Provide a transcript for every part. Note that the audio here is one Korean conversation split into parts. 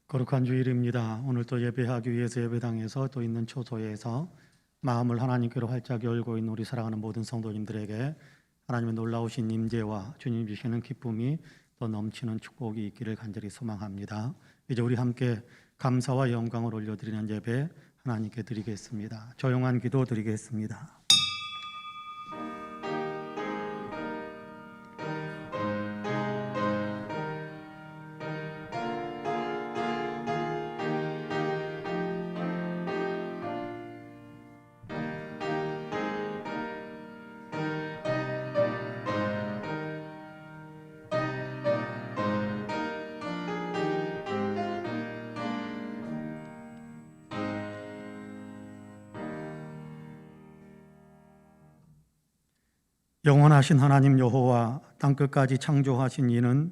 거룩한 주일입니다. 오늘 또 예배하기 위해서 예배당에서 또 있는 초소에서 마음을 하나님께로 활짝 열고 있는 우리 사랑하는 모든 성도님들에게 하나님의 놀라우신 임재와 주님 주시는 기쁨이 또 넘치는 축복이 있기를 간절히 소망합니다. 이제 우리 함께 감사와 영광을 올려드리는 예배 하나님께 드리겠습니다. 조용한 기도 드리겠습니다. 영원하신 하나님 여호와, 땅끝까지 창조하신 이는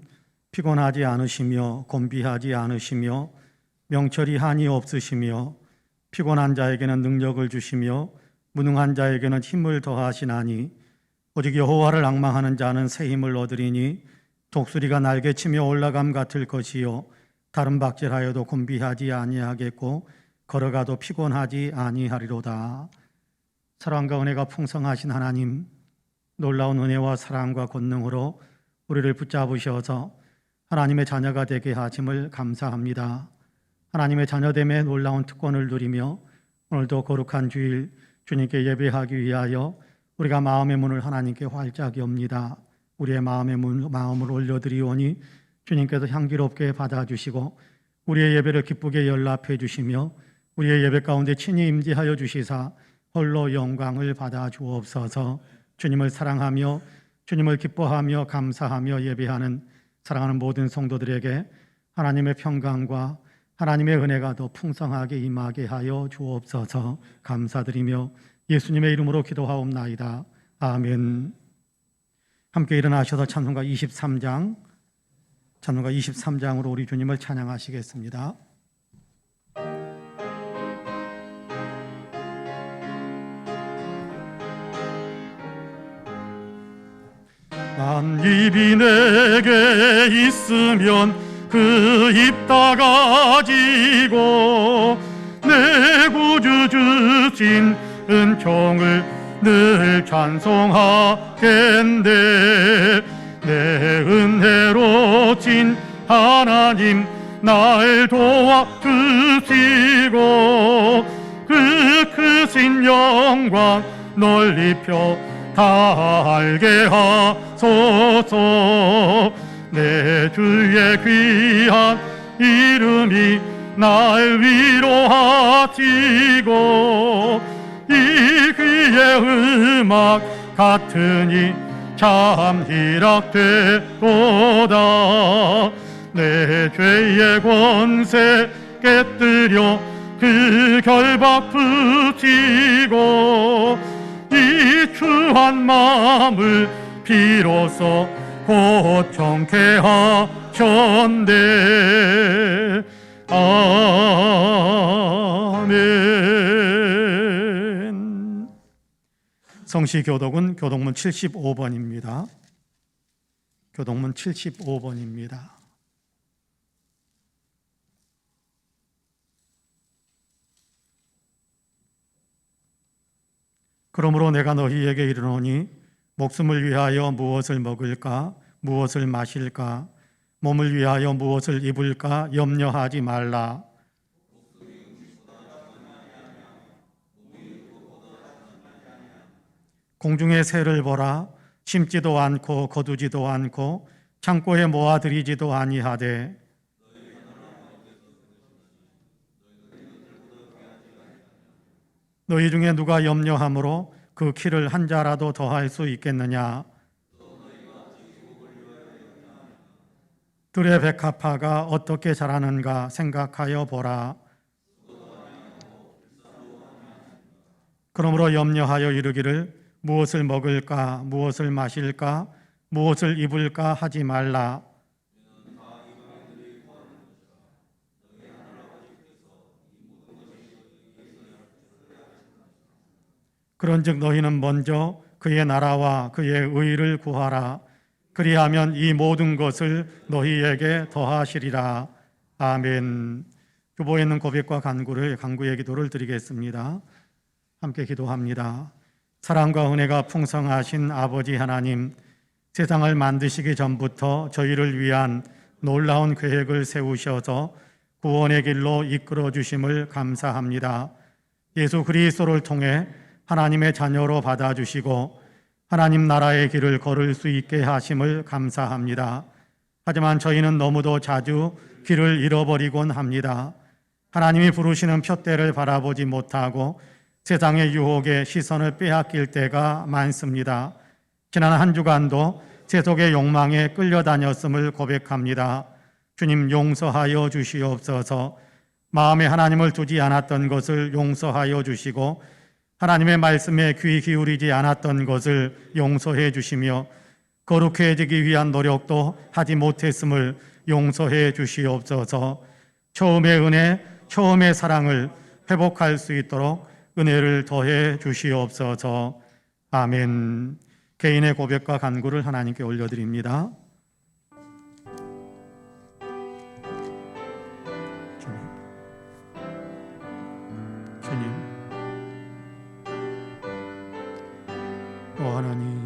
피곤하지 않으시며 곤비하지 않으시며 명철이 한이 없으시며 피곤한 자에게는 능력을 주시며 무능한 자에게는 힘을 더하시나니 오직 여호와를 앙망하는 자는 새 힘을 얻으리니 독수리가 날개치며 올라감 같을 것이요 다른 박질하여도 곤비하지 아니하겠고 걸어가도 피곤하지 아니하리로다. 사랑과 은혜가 풍성하신 하나님, 놀라운 은혜와 사랑과 권능으로 우리를 붙잡으셔서 하나님의 자녀가 되게 하심을 감사합니다. 하나님의 자녀됨의 놀라운 특권을 누리며 오늘도 거룩한 주일 주님께 예배하기 위하여 우리가 마음의 문을 하나님께 활짝 엽니다. 우리의 마음을 올려드리오니 주님께서 향기롭게 받아주시고 우리의 예배를 기쁘게 연락해 주시며 우리의 예배 가운데 친히 임재하여 주시사 홀로 영광을 받아 주옵소서. 주님을 사랑하며 주님을 기뻐하며 감사하며 예배하는 사랑하는 모든 성도들에게 하나님의 평강과 하나님의 은혜가 더 풍성하게 임하게 하여 주옵소서. 감사드리며 예수님의 이름으로 기도하옵나이다. 아멘. 함께 일어나셔서 찬송가 23장으로 우리 주님을 찬양하시겠습니다. 한 입이 내게 있으면 그 입 다 가지고 내 구주 주신 은총을 늘 찬송하겠네. 내 은혜로 진 하나님 날 도와주시고 그 크신 영광 널리 펴 달게 하소서. 내 주의 귀한 이름이 날 위로하시고 이 귀의 음악 같으니 참 희락되도다. 내 죄의 권세 깨뜨려 그 결박 붙이고 이 추한 마음을 비로소 고청케 하셨네. 아멘. 성시교독은 교독문 75번입니다. 교독문 75번입니다. 그러므로 내가 너희에게 이르노니 목숨을 위하여 무엇을 먹을까 무엇을 마실까 몸을 위하여 무엇을 입을까 염려하지 말라. 공중의 새를 보라. 심지도 않고 거두지도 않고 창고에 모아들이지도 아니하되 너희 중에 누가 염려함으로 그 키를 한 자라도 더할 수 있겠느냐. 들의 백합화가 어떻게 자라는가 생각하여 보라. 그러므로 염려하여 이르기를 무엇을 먹을까 무엇을 마실까 무엇을 입을까 하지 말라. 그런즉 너희는 먼저 그의 나라와 그의 의를 구하라. 그리하면 이 모든 것을 너희에게 더하시리라. 아멘. 교보에 있는 고백과 간구의 기도를 드리겠습니다. 함께 기도합니다. 사랑과 은혜가 풍성하신 아버지 하나님, 세상을 만드시기 전부터 저희를 위한 놀라운 계획을 세우셔서 구원의 길로 이끌어 주심을 감사합니다. 예수 그리스도를 통해 하나님의 자녀로 받아주시고 하나님 나라의 길을 걸을 수 있게 하심을 감사합니다. 하지만 저희는 너무도 자주 길을 잃어버리곤 합니다. 하나님이 부르시는 푯대를 바라보지 못하고 세상의 유혹에 시선을 빼앗길 때가 많습니다. 지난 한 주간도 세속의 욕망에 끌려다녔음을 고백합니다. 주님, 용서하여 주시옵소서. 마음에 하나님을 두지 않았던 것을 용서하여 주시고 하나님의 말씀에 귀 기울이지 않았던 것을 용서해 주시며 거룩해지기 위한 노력도 하지 못했음을 용서해 주시옵소서. 처음의 은혜, 처음의 사랑을 회복할 수 있도록 은혜를 더해 주시옵소서. 아멘. 개인의 고백과 간구를 하나님께 올려드립니다. 주님, 오 하나님,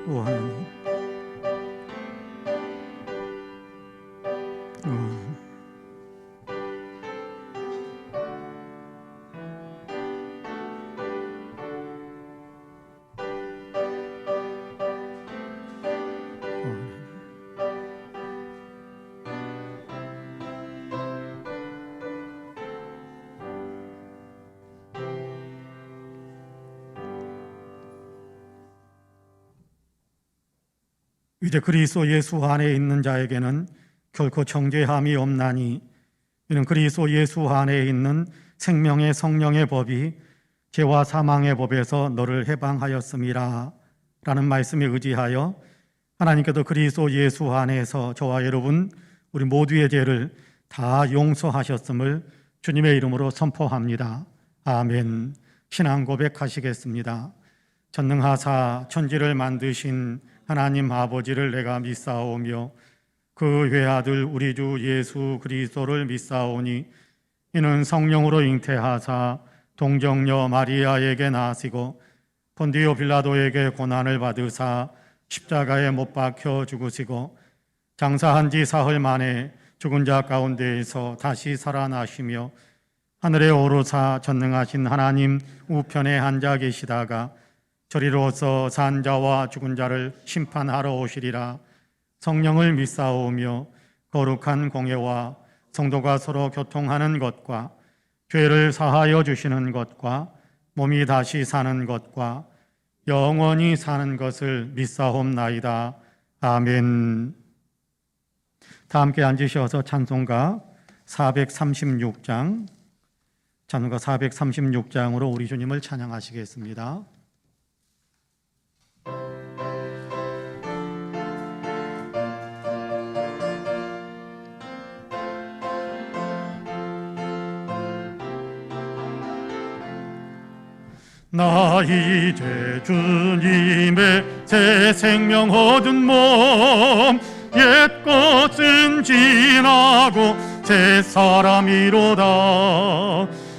오 하나님, 이제 그리스도 예수 안에 있는 자에게는 결코 정죄함이 없나니 이는 그리스도 예수 안에 있는 생명의 성령의 법이 죄와 사망의 법에서 너를 해방하였음이라 라는 말씀에 의지하여 하나님께도 그리스도 예수 안에서 저와 여러분 우리 모두의 죄를 다 용서하셨음을 주님의 이름으로 선포합니다. 아멘. 신앙 고백하시겠습니다. 전능하사 천지를 만드신 하나님 아버지를 내가 믿사오며 그 외아들 우리 주 예수 그리스도를 믿사오니 이는 성령으로 잉태하사 동정녀 마리아에게 나시고 본디오 빌라도에게 고난을 받으사 십자가에 못 박혀 죽으시고 장사한 지 사흘 만에 죽은 자 가운데에서 다시 살아나시며 하늘에 오르사 전능하신 하나님 우편에 앉아 계시다가 저리로서 산 자와 죽은 자를 심판하러 오시리라. 성령을 믿사오며 거룩한 공예와 성도가 서로 교통하는 것과 죄를 사하여 주시는 것과 몸이 다시 사는 것과 영원히 사는 것을 믿사옵나이다. 아멘. 다 함께 앉으셔서 찬송가 436장 찬송가 436장으로 우리 주님을 찬양하시겠습니다. 나 이제 주님의 새 생명 얻은 몸 옛 것은 지나고 새 사람이로다.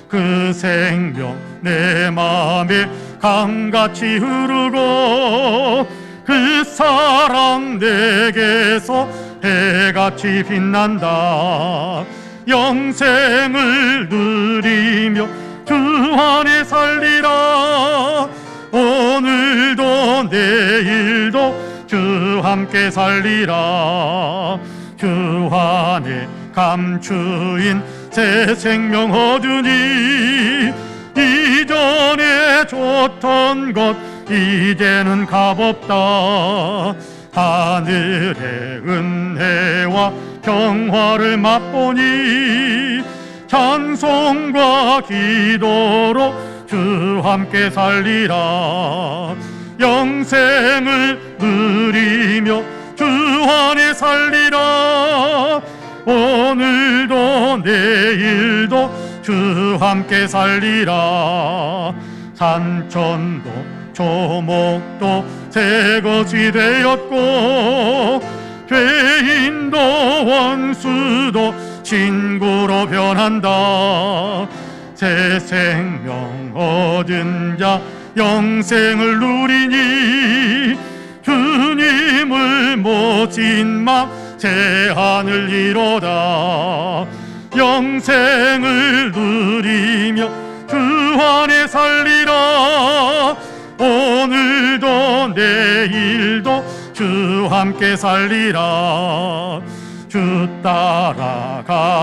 그 생명 내 맘에 강같이 흐르고 그 사랑 내게서 해같이 빛난다. 영생을 누리며 주 안에 살리라. 오늘도 내일도 주 함께 살리라. 주 안에 감추인 새 생명 얻으니 이전에 줬던 것 이제는 값없다. 하늘의 은혜와 평화를 맛보니 찬송과 기도로 주 함께 살리라. 영생을 누리며 주 안에 살리라. 오늘도 내일도 주 함께 살리라. 산천도 조목도 새 것이 되었고 죄인도 원수도 친구로 변한다. 새 생명 얻은 자 영생을 누리니 주님을 모신 맘 제한을 이로다. 영생을 누리며 주 안에 살리라. 오늘도 내일도 주 함께 살리라. 주 따라가는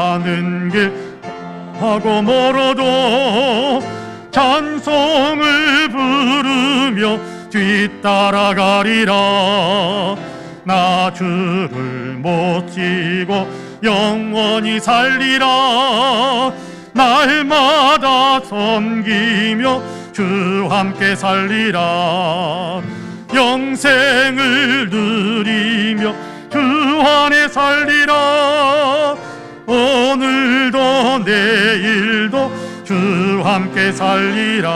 길 하고 멀어도 찬송을 부르며 뒤따라가리라. 나 주를 모시고 영원히 살리라. 날마다 섬기며 주 함께 살리라. 영생을 누리며 주 안에 살리라. 오늘도 내일도 주 함께 살리라.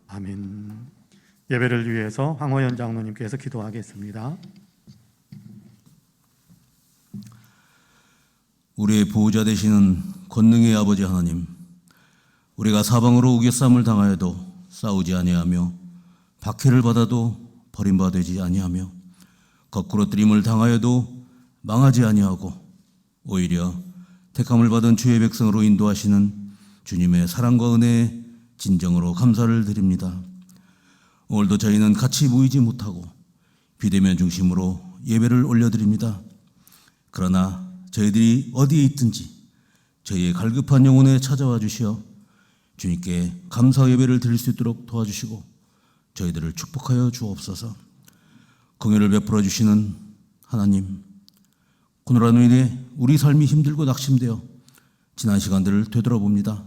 아멘. 예배를 위해서 황호연 장로님께서 기도하겠습니다. 우리의 보호자 되시는 권능의 아버지 하나님, 우리가 사방으로 우겨쌈을 당하여도 싸우지 아니하며 박해를 받아도 버림받지 아니하며 거꾸로 뜨림을 당하여도 망하지 아니하고 오히려 택함을 받은 주의 백성으로 인도하시는 주님의 사랑과 은혜에 진정으로 감사를 드립니다. 오늘도 저희는 같이 모이지 못하고 비대면 중심으로 예배를 올려드립니다. 그러나 저희들이 어디에 있든지 저희의 갈급한 영혼에 찾아와 주시어 주님께 감사 예배를 드릴 수 있도록 도와주시고 저희들을 축복하여 주옵소서. 긍휼을 베풀어 주시는 하나님, 코로나로 인해 우리 삶이 힘들고 낙심되어 지난 시간들을 되돌아봅니다.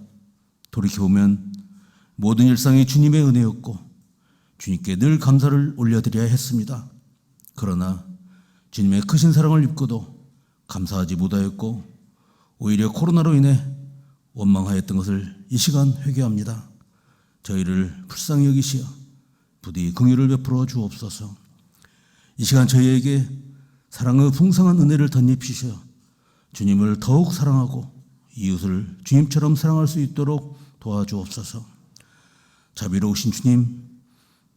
돌이켜보면 모든 일상이 주님의 은혜였고 주님께 늘 감사를 올려드려야 했습니다. 그러나 주님의 크신 사랑을 입고도 감사하지 못하였고 오히려 코로나로 인해 원망하였던 것을 이 시간 회개합니다. 저희를 불쌍히 여기시어 부디 긍휼을 베풀어 주옵소서. 이 시간 저희에게 사랑의 풍성한 은혜를 덧입히시어 주님을 더욱 사랑하고 이웃을 주님처럼 사랑할 수 있도록 도와주옵소서. 자비로우신 주님,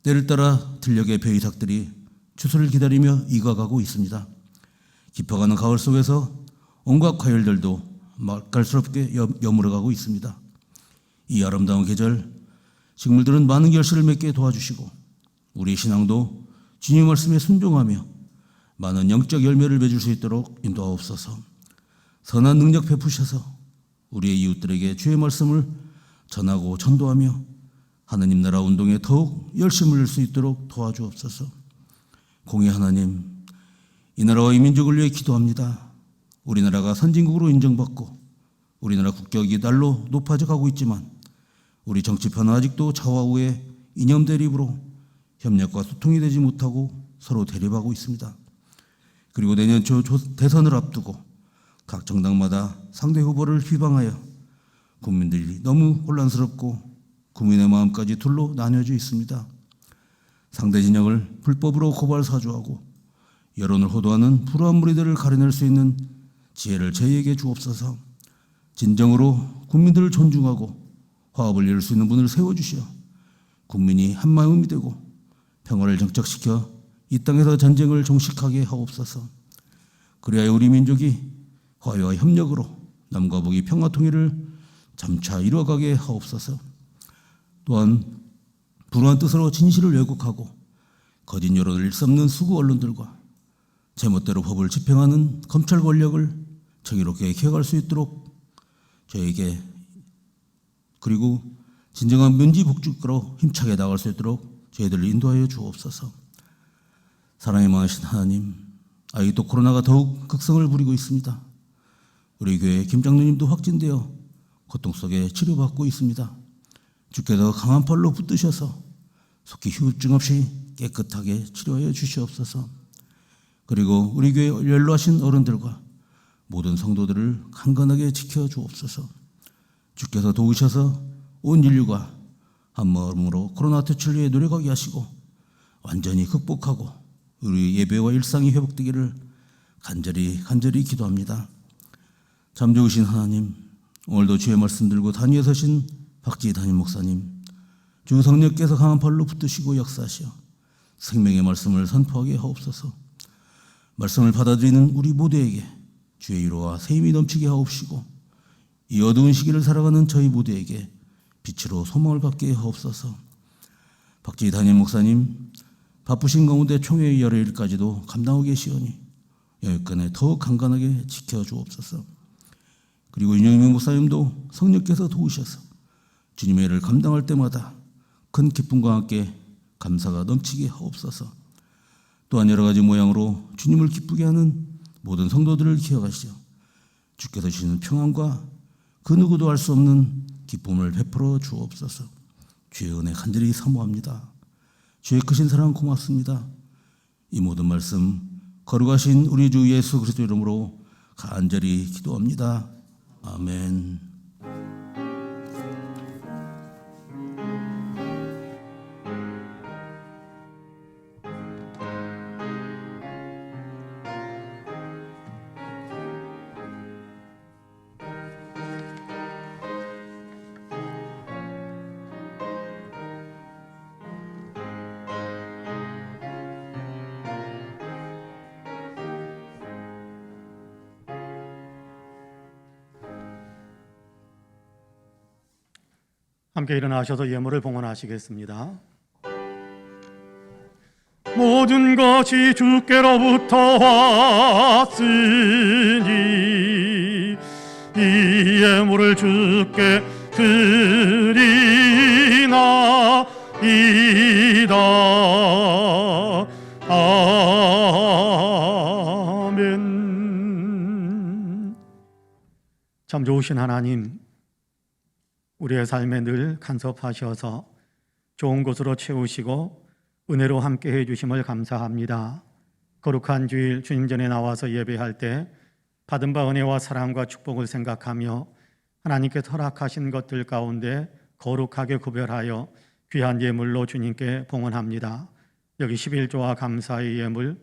때를 따라 들녘의 벼이삭들이 추수를 기다리며 익어가고 있습니다. 깊어가는 가을 속에서 온갖 과일들도 맛깔스럽게 여물어가고 있습니다. 이 아름다운 계절, 식물들은 많은 결실을 맺게 도와주시고 우리 신앙도 주님 말씀에 순종하며 많은 영적 열매를 맺을 수 있도록 인도하옵소서. 선한 능력 베푸셔서 우리의 이웃들에게 주의 말씀을 전하고 전도하며 하느님 나라 운동에 더욱 열심을 낼 수 있도록 도와주옵소서. 공의 하나님, 이 나라와 이 민족을 위해 기도합니다. 우리나라가 선진국으로 인정받고 우리나라 국격이 날로 높아져 가고 있지만 우리 정치판은 아직도 좌우의 이념 대립으로 협력과 소통이 되지 못하고 서로 대립하고 있습니다. 그리고 내년 대선을 앞두고 각 정당마다 상대 후보를 휘방하여 국민들이 너무 혼란스럽고 국민의 마음까지 둘로 나뉘어져 있습니다. 상대 진영을 불법으로 고발 사주하고 여론을 호도하는 불우한 무리들을 가려낼 수 있는 지혜를 저희에게 주옵소서. 진정으로 국민들을 존중하고 화합을 이룰 수 있는 분을 세워주시어 국민이 한마음이 되고 평화를 정착시켜 이 땅에서 전쟁을 종식하게 하옵소서. 그리하여 우리 민족이 화해와 협력으로 남과 북이 평화 통일을 점차 이루어가게 하옵소서. 또한 불우한 뜻으로 진실을 왜곡하고 거짓 여론을 일삼는 수구 언론들과 제멋대로 법을 집행하는 검찰 권력을 정의롭게 기억할 수 있도록 저에게 그리고 진정한 민주복지국가로 힘차게 나갈 수 있도록 저희들을 인도하여 주옵소서. 사랑이 많으신 하나님, 아직도 코로나가 더욱 극성을 부리고 있습니다. 우리 교회 김 장로님도 확진되어 고통 속에 치료받고 있습니다. 주께서 강한 팔로 붙드셔서 속히 후유증 없이 깨끗하게 치료하여 주시옵소서. 그리고 우리 교회 연로하신 어른들과 모든 성도들을 강건하게 지켜주옵소서. 주께서 도우셔서 온 인류가 한 마음으로 코로나 퇴치를 위해 노력하게 하시고 완전히 극복하고 우리 예배와 일상이 회복되기를 간절히 기도합니다. 참 좋으신 하나님, 오늘도 주의 말씀 들고 단위에 서신 박지희 담임 목사님, 주 성령께서 강한 발로 붙드시고 역사하시어 생명의 말씀을 선포하게 하옵소서. 말씀을 받아들이는 우리 모두에게 주의 위로와 새 힘이 넘치게 하옵시고 이 어두운 시기를 살아가는 저희 모두에게 빛으로 소망을 갖게 하옵소서. 박지희 담임 목사님, 바쁘신 가운데 총회의 열흘까지도 감당하고 계시오니 여기까지 더욱 강건하게 지켜주옵소서. 그리고 윤영민 목사님도 성령께서 도우셔서 주님의 일을 감당할 때마다 큰 기쁨과 함께 감사가 넘치게 하옵소서. 또한 여러 가지 모양으로 주님을 기쁘게 하는 모든 성도들을 기억하시어 주께서 주시는 평안과 그 누구도 알 수 없는 기쁨을 베풀어 주옵소서. 주의 은혜 간절히 사모합니다. 주의 크신 사랑 고맙습니다. 이 모든 말씀 거룩하신 우리 주 예수 그리스도 이름으로 간절히 기도합니다. 아멘. 함께 일어나셔서 예물을 봉헌하시겠습니다. 모든 것이 주께로부터 왔으니 이 예물을 주께 드리나이다. 아멘. 참 좋으신 하나님, 우리의 삶에 늘 간섭하셔서 좋은 곳으로 채우시고 은혜로 함께 해주심을 감사합니다. 거룩한 주일 주님 전에 나와서 예배할 때 받은 바 은혜와 사랑과 축복을 생각하며 하나님께서 허락하신 것들 가운데 거룩하게 구별하여 귀한 예물로 주님께 봉헌합니다. 여기 11조와 감사의 예물,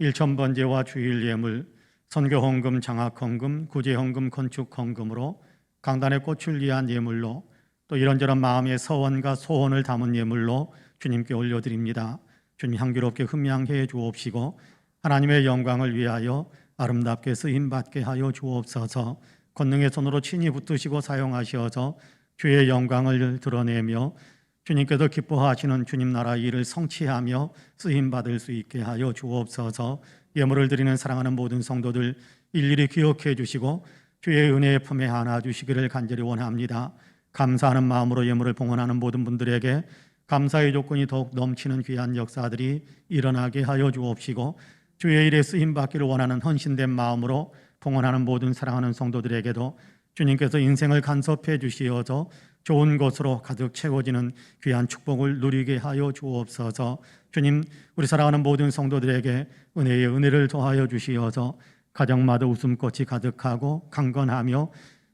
일천번제와 주일 예물, 선교헌금, 장학헌금, 구제헌금, 건축헌금으로 강단의 꽃을 위한 예물로 또 이런저런 마음의 서원과 소원을 담은 예물로 주님께 올려드립니다. 주님 향기롭게 흠양해 주옵시고 하나님의 영광을 위하여 아름답게 쓰임받게 하여 주옵소서. 권능의 손으로 친히 붙드시고 사용하셔서 주의 영광을 드러내며 주님께서 기뻐하시는 주님 나라 일을 성취하며 쓰임받을 수 있게 하여 주옵소서. 예물을 드리는 사랑하는 모든 성도들 일일이 기억해 주시고 주의 은혜의 품에 안아 주시기를 간절히 원합니다. 감사하는 마음으로 예물을 봉헌하는 모든 분들에게 감사의 조건이 더욱 넘치는 귀한 역사들이 일어나게 하여 주옵시고 주의 일에 쓰임받기를 원하는 헌신된 마음으로 봉헌하는 모든 사랑하는 성도들에게도 주님께서 인생을 간섭해 주시어서 좋은 것으로 가득 채워지는 귀한 축복을 누리게 하여 주옵소서. 주님, 우리 사랑하는 모든 성도들에게 은혜의 은혜를 더하여 주시어서 가정마다 웃음꽃이 가득하고 강건하며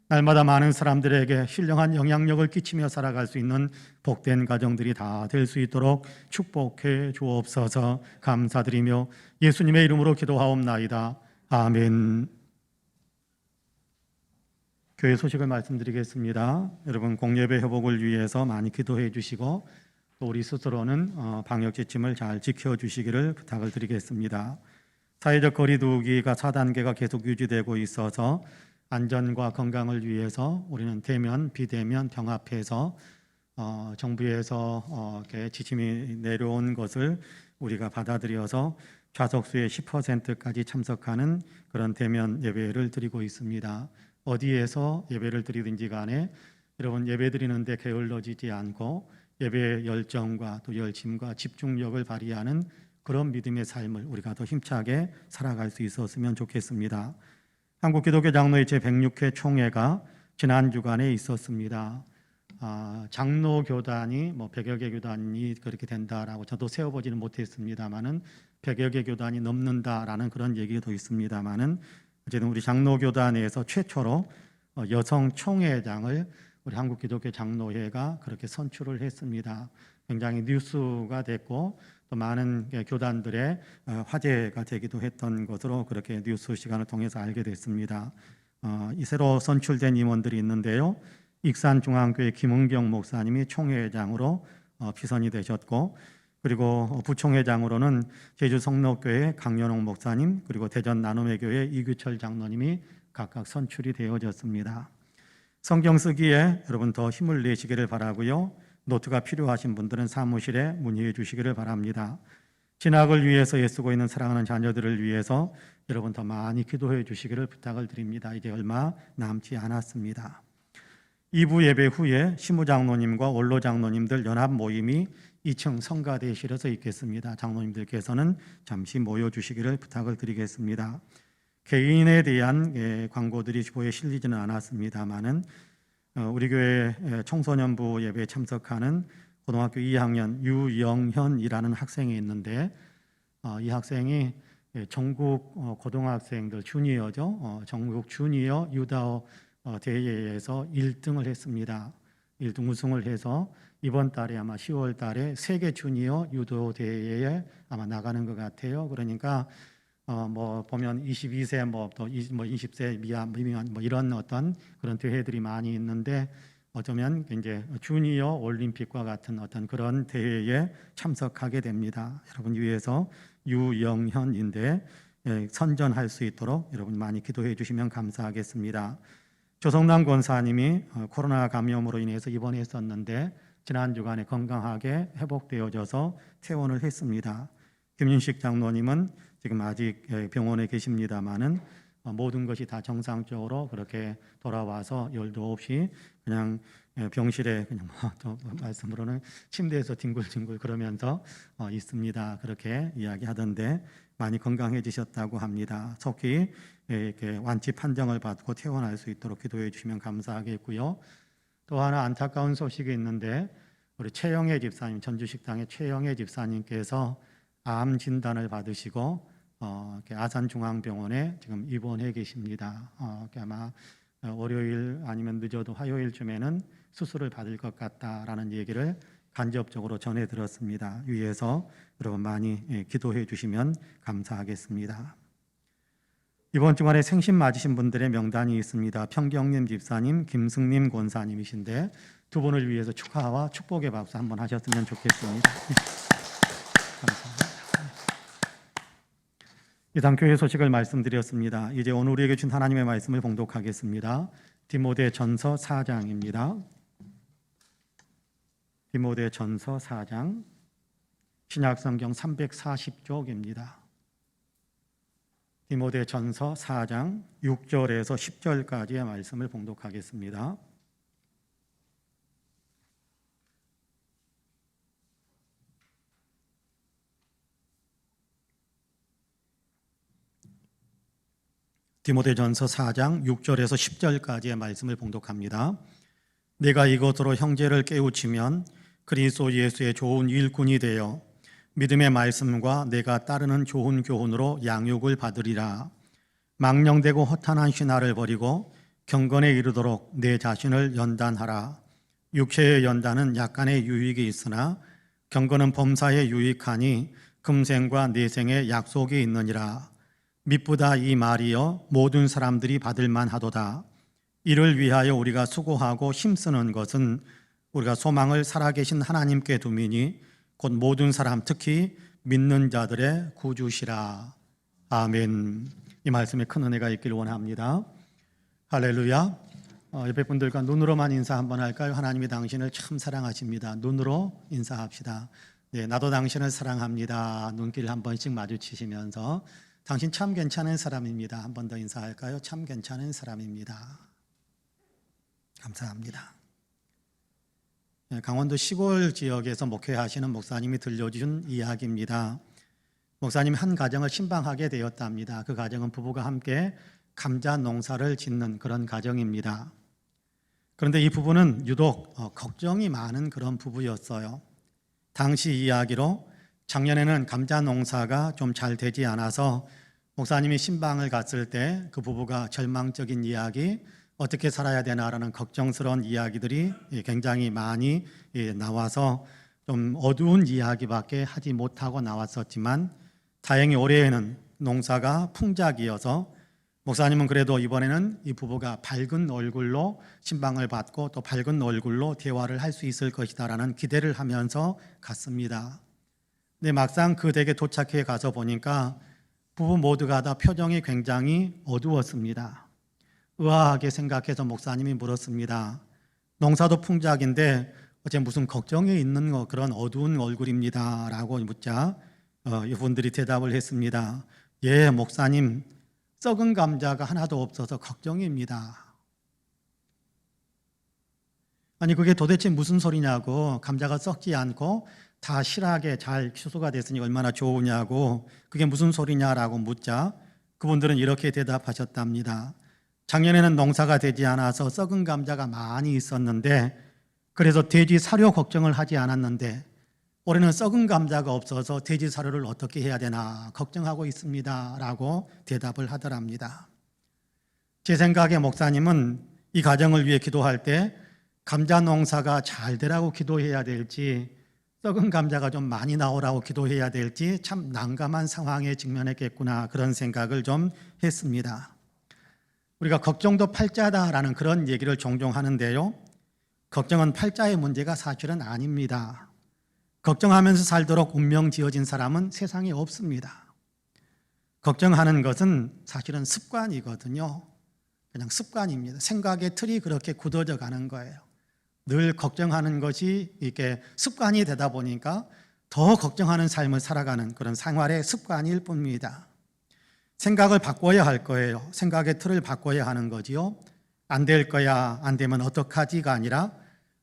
날마다 많은 사람들에게 신령한 영향력을 끼치며 살아갈 수 있는 복된 가정들이 다 될 수 있도록 축복해 주옵소서. 감사드리며 예수님의 이름으로 기도하옵나이다. 아멘. 교회 소식을 말씀드리겠습니다. 여러분, 공예배 회복을 위해서 많이 기도해 주시고 또 우리 스스로는 방역 지침을 잘 지켜주시기를 부탁을 드리겠습니다. 사회적 거리 두기가 4단계가 계속 유지되고 있어서 안전과 건강을 위해서 우리는 대면, 비대면 병합해서 정부에서 이렇게 지침이 내려온 것을 우리가 받아들여서 좌석수의 10%까지 참석하는 그런 대면 예배를 드리고 있습니다. 어디에서 예배를 드리든지 간에 여러분 예배 드리는데 게을러지지 않고 예배의 열정과 또 열심과 집중력을 발휘하는 그런 믿음의 삶을 우리가 더 힘차게 살아갈 수 있었으면 좋겠습니다. 한국기독교 장로회 제106회 총회가 지난 주간에 있었습니다. 장로 교단이 뭐 100여 개 교단이 그렇게 된다라고 저도 세워보지는 못했습니다만은 100여 개 교단이 넘는다라는 그런 얘기도 있습니다만은 어쨌든 우리 장로 교단에서 최초로 여성 총회장을 우리 한국기독교 장로회가 그렇게 선출을 했습니다. 굉장히 뉴스가 됐고 또 많은 교단들의 화제가 되기도 했던 것으로 그렇게 뉴스 시간을 통해서 알게 됐습니다. 이 새로 선출된 임원들이 있는데요. 익산중앙교회 김은경 목사님이 총회장으로 피선이 되셨고, 그리고 부총회장으로는 제주 성록교회 강연홍 목사님, 그리고 대전 나눔의교회 이규철 장로님이 각각 선출이 되어졌습니다. 성경 쓰기에 여러분 더 힘을 내시기를 바라고요. 노트가 필요하신 분들은 사무실에 문의해 주시기를 바랍니다. 진학을 위해서 애쓰고 있는 사랑하는 자녀들을 위해서 여러분 더 많이 기도해 주시기를 부탁을 드립니다. 이제 얼마 남지 않았습니다. 2부 예배 후에 시무장로님과 원로장로님들 연합 모임이 2층 성가대실에서 있겠습니다. 장로님들께서는 잠시 모여주시기를 부탁을 드리겠습니다. 개인에 대한 광고들이 주보에 실리지는 않았습니다만은 우리 교회 청소년부 예배에 참석하는 고등학교 2학년 유영현이라는 학생이 있는데 이 학생이 전국 고등학생들 주니어죠. 전국 주니어 유다어 대회에서 1등을 했습니다. 1등 우승을 해서 이번 달에 아마 10월 달에 세계 주니어 유도 대회에 아마 나가는 것 같아요. 그러니까 뭐 보면 22세 또 20세 미만 뭐 이런 어떤 그런 대회들이 많이 있는데 어쩌면 이제 주니어 올림픽과 같은 어떤 그런 대회에 참석하게 됩니다. 여러분 위해서 유영현인데 선전할 수 있도록 여러분 많이 기도해 주시면 감사하겠습니다. 조성남 권사님이 코로나 감염으로 인해서 입원했었는데 지난 주간에 건강하게 회복되어져서 퇴원을 했습니다. 김윤식 장로님은 지금 아직 병원에 계십니다만은 모든 것이 다 정상적으로 그렇게 돌아와서 열도 없이 그냥 병실에 그냥 말씀으로는 침대에서 뒹굴뒹굴 그러면서 있습니다. 그렇게 이야기하던데 많이 건강해지셨다고 합니다. 속히 이렇게 완치 판정을 받고 퇴원할 수 있도록 기도해 주시면 감사하겠고요. 또 하나 안타까운 소식이 있는데 우리 최영애 집사님, 전주식당의 최영애 집사님께서 암 진단을 받으시고 아산중앙병원에 지금 입원해 계십니다. 아마 월요일 아니면 늦어도 화요일쯤에는 수술을 받을 것 같다라는 얘기를 간접적으로 전해 들었습니다. 위에서 여러분 많이 기도해 주시면 감사하겠습니다. 이번 주간에 생신 맞으신 분들의 명단이 있습니다. 평경님 집사님, 김승림 권사님이신데 두 분을 위해서 축하와 축복의 박수 한번 하셨으면 좋겠습니다. 감사합니다. 이상 교회 소식을 말씀드렸습니다. 이제 오늘 우리에게 준 하나님의 말씀을 봉독하겠습니다. 디모데전서 4장입니다. 디모데전서 4장 신약성경 340쪽입니다. 디모데전서 4장 6절에서 10절까지의 말씀을 봉독하겠습니다. 디모데전서 4장 6절에서 10절까지의 말씀을 봉독합니다. 내가 이것으로 형제를 깨우치면 그리스도 예수의 좋은 일꾼이 되어 믿음의 말씀과 내가 따르는 좋은 교훈으로 양육을 받으리라. 망령되고 허탄한 신화를 버리고 경건에 이르도록 내 자신을 연단하라. 육체의 연단은 약간의 유익이 있으나 경건은 범사에 유익하니 금생과 내생에 약속이 있느니라. 미쁘다 이 말이여 모든 사람들이 받을 만하도다. 이를 위하여 우리가 수고하고 힘쓰는 것은 우리가 소망을 살아계신 하나님께 두미니 곧 모든 사람 특히 믿는 자들의 구주시라. 아멘. 이 말씀에 큰 은혜가 있기를 원합니다. 할렐루야. 옆에 분들과 눈으로만 인사 한번 할까요? 하나님이 당신을 참 사랑하십니다. 눈으로 인사합시다. 네, 나도 당신을 사랑합니다. 눈길 한 번씩 마주치시면서 당신 참 괜찮은 사람입니다. 한 번 더 인사할까요? 참 괜찮은 사람입니다. 감사합니다. 강원도 시골 지역에서 목회하시는 목사님이 들려준 이야기입니다. 목사님이 한 가정을 신방하게 되었답니다. 그 가정은 부부가 함께 감자 농사를 짓는 그런 가정입니다. 그런데 이 부부는 유독 걱정이 많은 그런 부부였어요. 당시 이야기로 작년에는 감자 농사가 좀 잘 되지 않아서 목사님이 신방을 갔을 때 그 부부가 절망적인 이야기, 어떻게 살아야 되나라는 걱정스러운 이야기들이 굉장히 많이 나와서 좀 어두운 이야기밖에 하지 못하고 나왔었지만, 다행히 올해에는 농사가 풍작이어서 목사님은 그래도 이번에는 이 부부가 밝은 얼굴로 신방을 받고 또 밝은 얼굴로 대화를 할 수 있을 것이다라는 기대를 하면서 갔습니다. 근데 막상 그 댁에 도착해 가서 보니까 부부 모두가 다 표정이 굉장히 어두웠습니다. 의아하게 생각해서 목사님이 물었습니다. 농사도 풍작인데 어째 무슨 걱정이 있는 그런 어두운 얼굴입니다 라고 묻자 이분들이 대답을 했습니다. 예, 목사님, 썩은 감자가 하나도 없어서 걱정입니다. 아니 그게 도대체 무슨 소리냐고, 감자가 썩지 않고 다 실하게 잘 추수가 됐으니 얼마나 좋으냐고, 그게 무슨 소리냐라고 묻자 그분들은 이렇게 대답하셨답니다. 작년에는 농사가 되지 않아서 썩은 감자가 많이 있었는데 그래서 돼지 사료 걱정을 하지 않았는데 올해는 썩은 감자가 없어서 돼지 사료를 어떻게 해야 되나 걱정하고 있습니다 라고 대답을 하더랍니다. 제 생각에 목사님은 이 가정을 위해 기도할 때 감자 농사가 잘 되라고 기도해야 될지 썩은 감자가 좀 많이 나오라고 기도해야 될지 참 난감한 상황에 직면했겠구나, 그런 생각을 좀 했습니다. 우리가 걱정도 팔자다라는 그런 얘기를 종종 하는데요, 걱정은 팔자의 문제가 사실은 아닙니다. 걱정하면서 살도록 운명 지어진 사람은 세상에 없습니다. 걱정하는 것은 사실은 습관이거든요. 그냥 습관입니다. 생각의 틀이 그렇게 굳어져 가는 거예요. 늘 걱정하는 것이 이렇게 습관이 되다 보니까 더 걱정하는 삶을 살아가는 그런 생활의 습관일 뿐입니다. 생각을 바꿔야 할 거예요. 생각의 틀을 바꿔야 하는 거지요. 안 될 거야, 안 되면 어떡하지가 아니라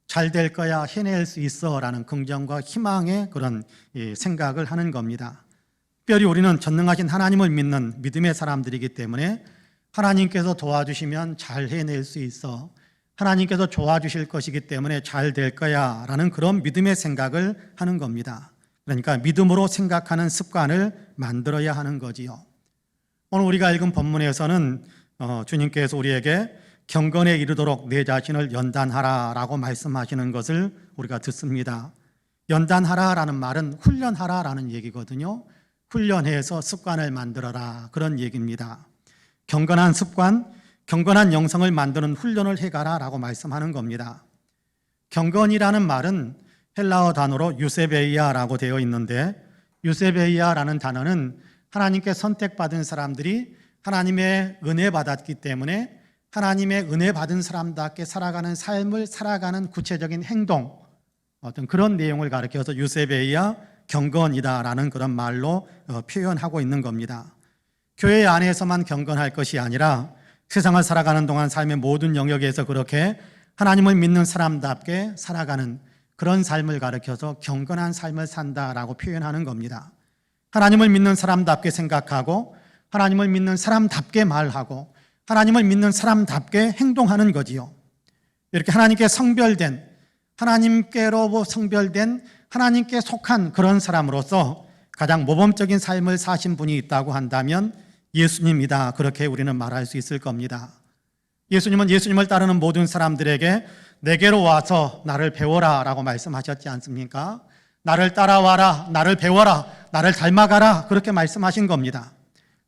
잘 될 거야, 해낼 수 있어 라는 긍정과 희망의 그런 생각을 하는 겁니다. 특별히 우리는 전능하신 하나님을 믿는 믿음의 사람들이기 때문에 하나님께서 도와주시면 잘 해낼 수 있어, 하나님께서 도와주실 것이기 때문에 잘 될 거야 라는 그런 믿음의 생각을 하는 겁니다. 그러니까 믿음으로 생각하는 습관을 만들어야 하는 거지요. 오늘 우리가 읽은 본문에서는 주님께서 우리에게 경건에 이르도록 내 자신을 연단하라 라고 말씀하시는 것을 우리가 듣습니다. 연단하라 라는 말은 훈련하라 라는 얘기거든요. 훈련해서 습관을 만들어라, 그런 얘기입니다. 경건한 습관, 경건한 영성을 만드는 훈련을 해가라 라고 말씀하는 겁니다. 경건이라는 말은 헬라어 단어로 유세베이아라고 되어 있는데, 유세베이아라는 단어는 하나님께 선택받은 사람들이 하나님의 은혜 받았기 때문에 하나님의 은혜 받은 사람답게 살아가는 삶을 살아가는 구체적인 행동, 어떤 그런 내용을 가리켜서 유세베이아, 경건이다라는 그런 말로 표현하고 있는 겁니다. 교회 안에서만 경건할 것이 아니라 세상을 살아가는 동안 삶의 모든 영역에서 그렇게 하나님을 믿는 사람답게 살아가는 그런 삶을 가리켜서 경건한 삶을 산다라고 표현하는 겁니다. 하나님을 믿는 사람답게 생각하고 하나님을 믿는 사람답게 말하고 하나님을 믿는 사람답게 행동하는 거지요. 이렇게 하나님께 성별된, 하나님께로 성별된, 하나님께 속한 그런 사람으로서 가장 모범적인 삶을 사신 분이 있다고 한다면 예수님이다, 그렇게 우리는 말할 수 있을 겁니다. 예수님은 예수님을 따르는 모든 사람들에게 내게로 와서 나를 배워라 라고 말씀하셨지 않습니까? 나를 따라와라, 나를 배워라, 나를 닮아가라, 그렇게 말씀하신 겁니다.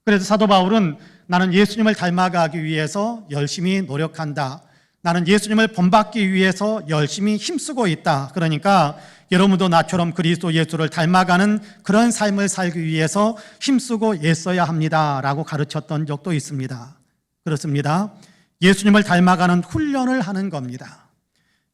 그래서 사도 바울은 나는 예수님을 닮아가기 위해서 열심히 노력한다, 나는 예수님을 본받기 위해서 열심히 힘쓰고 있다, 그러니까 여러분도 나처럼 그리스도 예수를 닮아가는 그런 삶을 살기 위해서 힘쓰고 애써야 합니다 라고 가르쳤던 적도 있습니다. 그렇습니다. 예수님을 닮아가는 훈련을 하는 겁니다.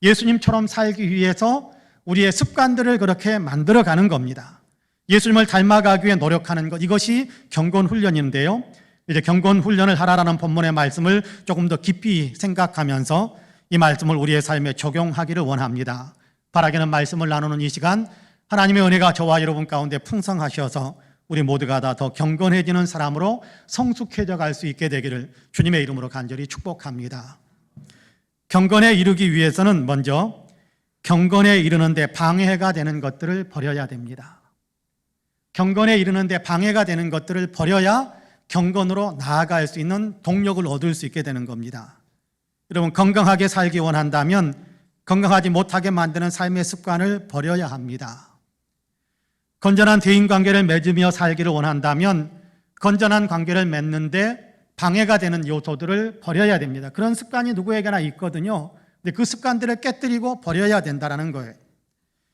예수님처럼 살기 위해서 우리의 습관들을 그렇게 만들어가는 겁니다. 예수님을 닮아가기 위해 노력하는 것, 이것이 경건 훈련인데요, 이제 경건 훈련을 하라라는 본문의 말씀을 조금 더 깊이 생각하면서 이 말씀을 우리의 삶에 적용하기를 원합니다. 바라기는 말씀을 나누는 이 시간, 하나님의 은혜가 저와 여러분 가운데 풍성하셔서 우리 모두가 다 더 경건해지는 사람으로 성숙해져 갈 수 있게 되기를 주님의 이름으로 간절히 축복합니다. 경건에 이르기 위해서는 먼저 경건에 이르는데 방해가 되는 것들을 버려야 됩니다. 경건에 이르는데 방해가 되는 것들을 버려야 경건으로 나아갈 수 있는 동력을 얻을 수 있게 되는 겁니다. 여러분, 건강하게 살기 원한다면 건강하지 못하게 만드는 삶의 습관을 버려야 합니다. 건전한 대인관계를 맺으며 살기를 원한다면 건전한 관계를 맺는데 방해가 되는 요소들을 버려야 됩니다. 그런 습관이 누구에게나 있거든요. 근데 그 습관들을 깨뜨리고 버려야 된다는 거예요.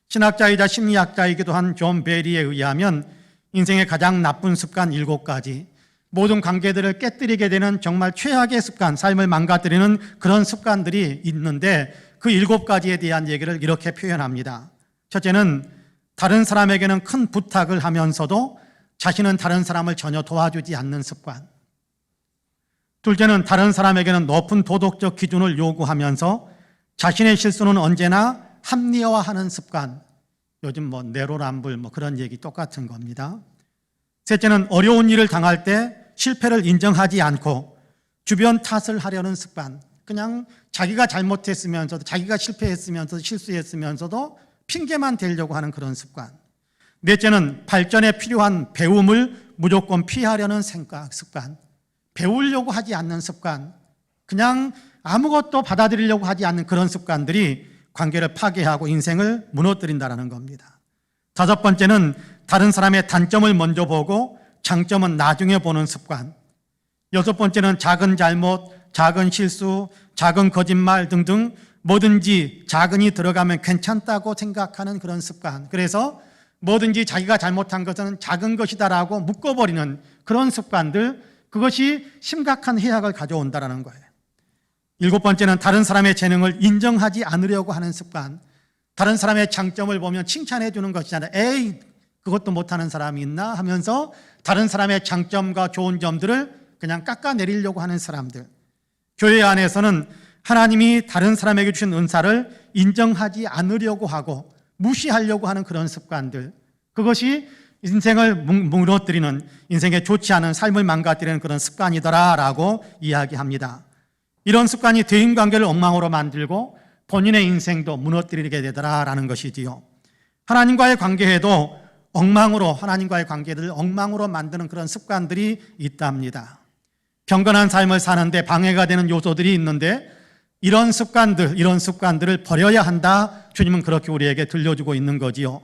신학자이자 심리학자이기도 한 존 베리에 의하면 인생의 가장 나쁜 습관 7가지, 모든 관계들을 깨뜨리게 되는 정말 최악의 습관, 삶을 망가뜨리는 그런 습관들이 있는데 그 7가지에 대한 얘기를 이렇게 표현합니다. 첫째는 다른 사람에게는 큰 부탁을 하면서도 자신은 다른 사람을 전혀 도와주지 않는 습관. 둘째는 다른 사람에게는 높은 도덕적 기준을 요구하면서 자신의 실수는 언제나 합리화하는 습관. 요즘 내로남불 그런 얘기 똑같은 겁니다. 셋째는 어려운 일을 당할 때 실패를 인정하지 않고 주변 탓을 하려는 습관. 그냥 자기가 잘못했으면서도, 자기가 실패했으면서도, 실수했으면서도 핑계만 대려고 하는 그런 습관. 넷째는 발전에 필요한 배움을 무조건 피하려는 습관. 배우려고 하지 않는 습관. 그냥 아무것도 받아들이려고 하지 않는 그런 습관들이 관계를 파괴하고 인생을 무너뜨린다는 겁니다. 5번째는 다른 사람의 단점을 먼저 보고 장점은 나중에 보는 습관. 6번째는 작은 잘못, 작은 실수, 작은 거짓말 등등 뭐든지 작은이 들어가면 괜찮다고 생각하는 그런 습관. 그래서 뭐든지 자기가 잘못한 것은 작은 것이다라고 묶어버리는 그런 습관들, 그것이 심각한 해악을 가져온다는 거예요. 7번째는 다른 사람의 재능을 인정하지 않으려고 하는 습관. 다른 사람의 장점을 보면 칭찬해 주는 것이 아니라 에이, 그것도 못하는 사람이 있나 하면서 다른 사람의 장점과 좋은 점들을 그냥 깎아내리려고 하는 사람들. 교회 안에서는 하나님이 다른 사람에게 주신 은사를 인정하지 않으려고 하고 무시하려고 하는 그런 습관들, 그것이 인생을 무너뜨리는, 인생에 좋지 않은 삶을 망가뜨리는 그런 습관이더라라고 이야기합니다. 이런 습관이 대인관계를 엉망으로 만들고 본인의 인생도 무너뜨리게 되더라라는 것이지요. 하나님과의 관계에도 하나님과의 관계를 엉망으로 만드는 그런 습관들이 있답니다. 경건한 삶을 사는데 방해가 되는 요소들이 있는데 이런 습관들을 버려야 한다. 주님은 그렇게 우리에게 들려주고 있는 거지요.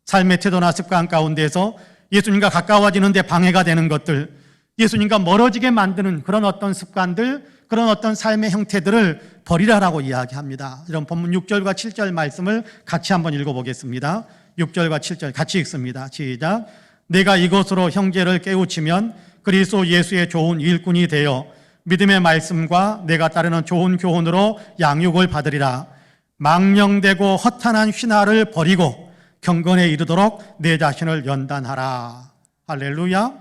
삶의 태도나 습관 가운데서 예수님과 가까워지는데 방해가 되는 것들, 예수님과 멀어지게 만드는 그런 어떤 습관들, 그런 어떤 삶의 형태들을 버리라라고 이야기합니다. 이런 본문 6절과 7절 말씀을 같이 한번 읽어보겠습니다. 6절과 7절 같이 읽습니다. 시작. 내가 이것으로 형제를 깨우치면 그리스도 예수의 좋은 일꾼이 되어 믿음의 말씀과 내가 따르는 좋은 교훈으로 양육을 받으리라. 망령되고 허탄한 휘나를 버리고 경건에 이르도록 내 자신을 연단하라. 할렐루야.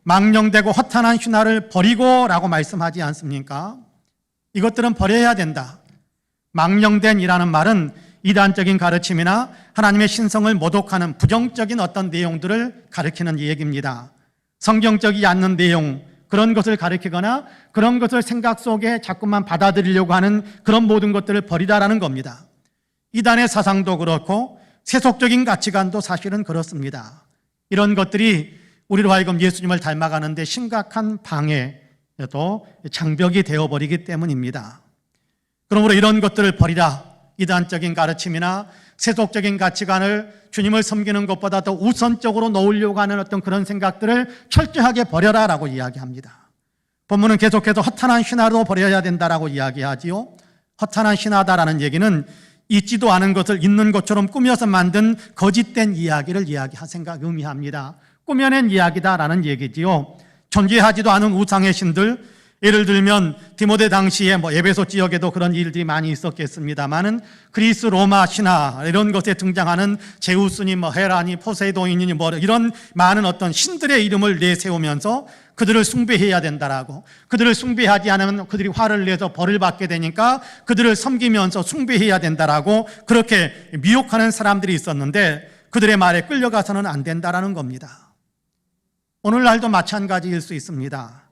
망령되고 허탄한 휘나를 버리고 라고 말씀하지 않습니까? 이것들은 버려야 된다. 망령된이라는 말은 이단적인 가르침이나 하나님의 신성을 모독하는 부정적인 어떤 내용들을 가리키는 얘기입니다. 성경적이지 않는 내용, 그런 것을 가리키거나 그런 것을 생각 속에 자꾸만 받아들이려고 하는 그런 모든 것들을 버리라라는 겁니다. 이단의 사상도 그렇고 세속적인 가치관도 사실은 그렇습니다. 이런 것들이 우리로 하여금 예수님을 닮아가는데 심각한 방해도 장벽이 되어버리기 때문입니다. 그러므로 이런 것들을 버리라. 이단적인 가르침이나 세속적인 가치관을 주님을 섬기는 것보다 더 우선적으로 놓으려고 하는 어떤 그런 생각들을 철저하게 버려라라고 이야기합니다. 본문은 계속해서 허탄한 신화도 버려야 된다라고 이야기하지요. 허탄한 신화다라는 얘기는 있지도 않은 것을 있는 것처럼 꾸며서 만든 거짓된 이야기를 의미합니다. 꾸며낸 이야기다라는 얘기지요. 존재하지도 않은 우상의 신들, 예를 들면 디모데 당시에 에베소 지역에도 그런 일들이 많이 있었겠습니다만은 그리스 로마 신화 이런 것에 등장하는 제우스니 헤라니 포세이돈이니 이런 많은 어떤 신들의 이름을 내세우면서 그들을 숭배해야 된다라고, 그들을 숭배하지 않으면 그들이 화를 내서 벌을 받게 되니까 그들을 섬기면서 숭배해야 된다라고 그렇게 미혹하는 사람들이 있었는데 그들의 말에 끌려가서는 안 된다라는 겁니다. 오늘날도 마찬가지일 수 있습니다.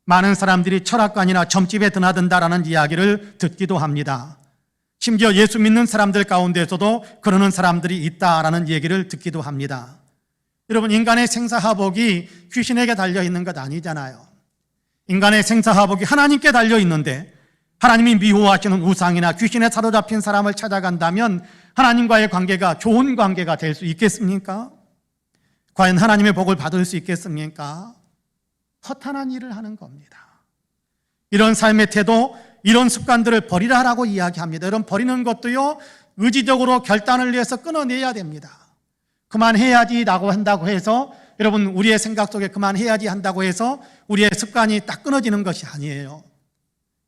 많은 사람들이 철학관이나 점집에 드나든다라는 이야기를 듣기도 합니다. 심지어 예수 믿는 사람들 가운데서도 그러는 사람들이 있다라는 얘기를 듣기도 합니다. 여러분, 인간의 생사화복이 귀신에게 달려있는 것 아니잖아요. 인간의 생사화복이 하나님께 달려있는데 하나님이 미워하시는 우상이나 귀신에 사로잡힌 사람을 찾아간다면 하나님과의 관계가 좋은 관계가 될 수 있겠습니까? 과연 하나님의 복을 받을 수 있겠습니까? 허탄한 일을 하는 겁니다. 이런 삶의 태도, 이런 습관들을 버리라라고 이야기합니다. 이런 버리는 것도요, 의지적으로 결단을 내서 끊어내야 됩니다. 그만해야지라고 한다고 해서, 여러분, 우리의 생각 속에 그만해야지 한다고 해서 우리의 습관이 딱 끊어지는 것이 아니에요.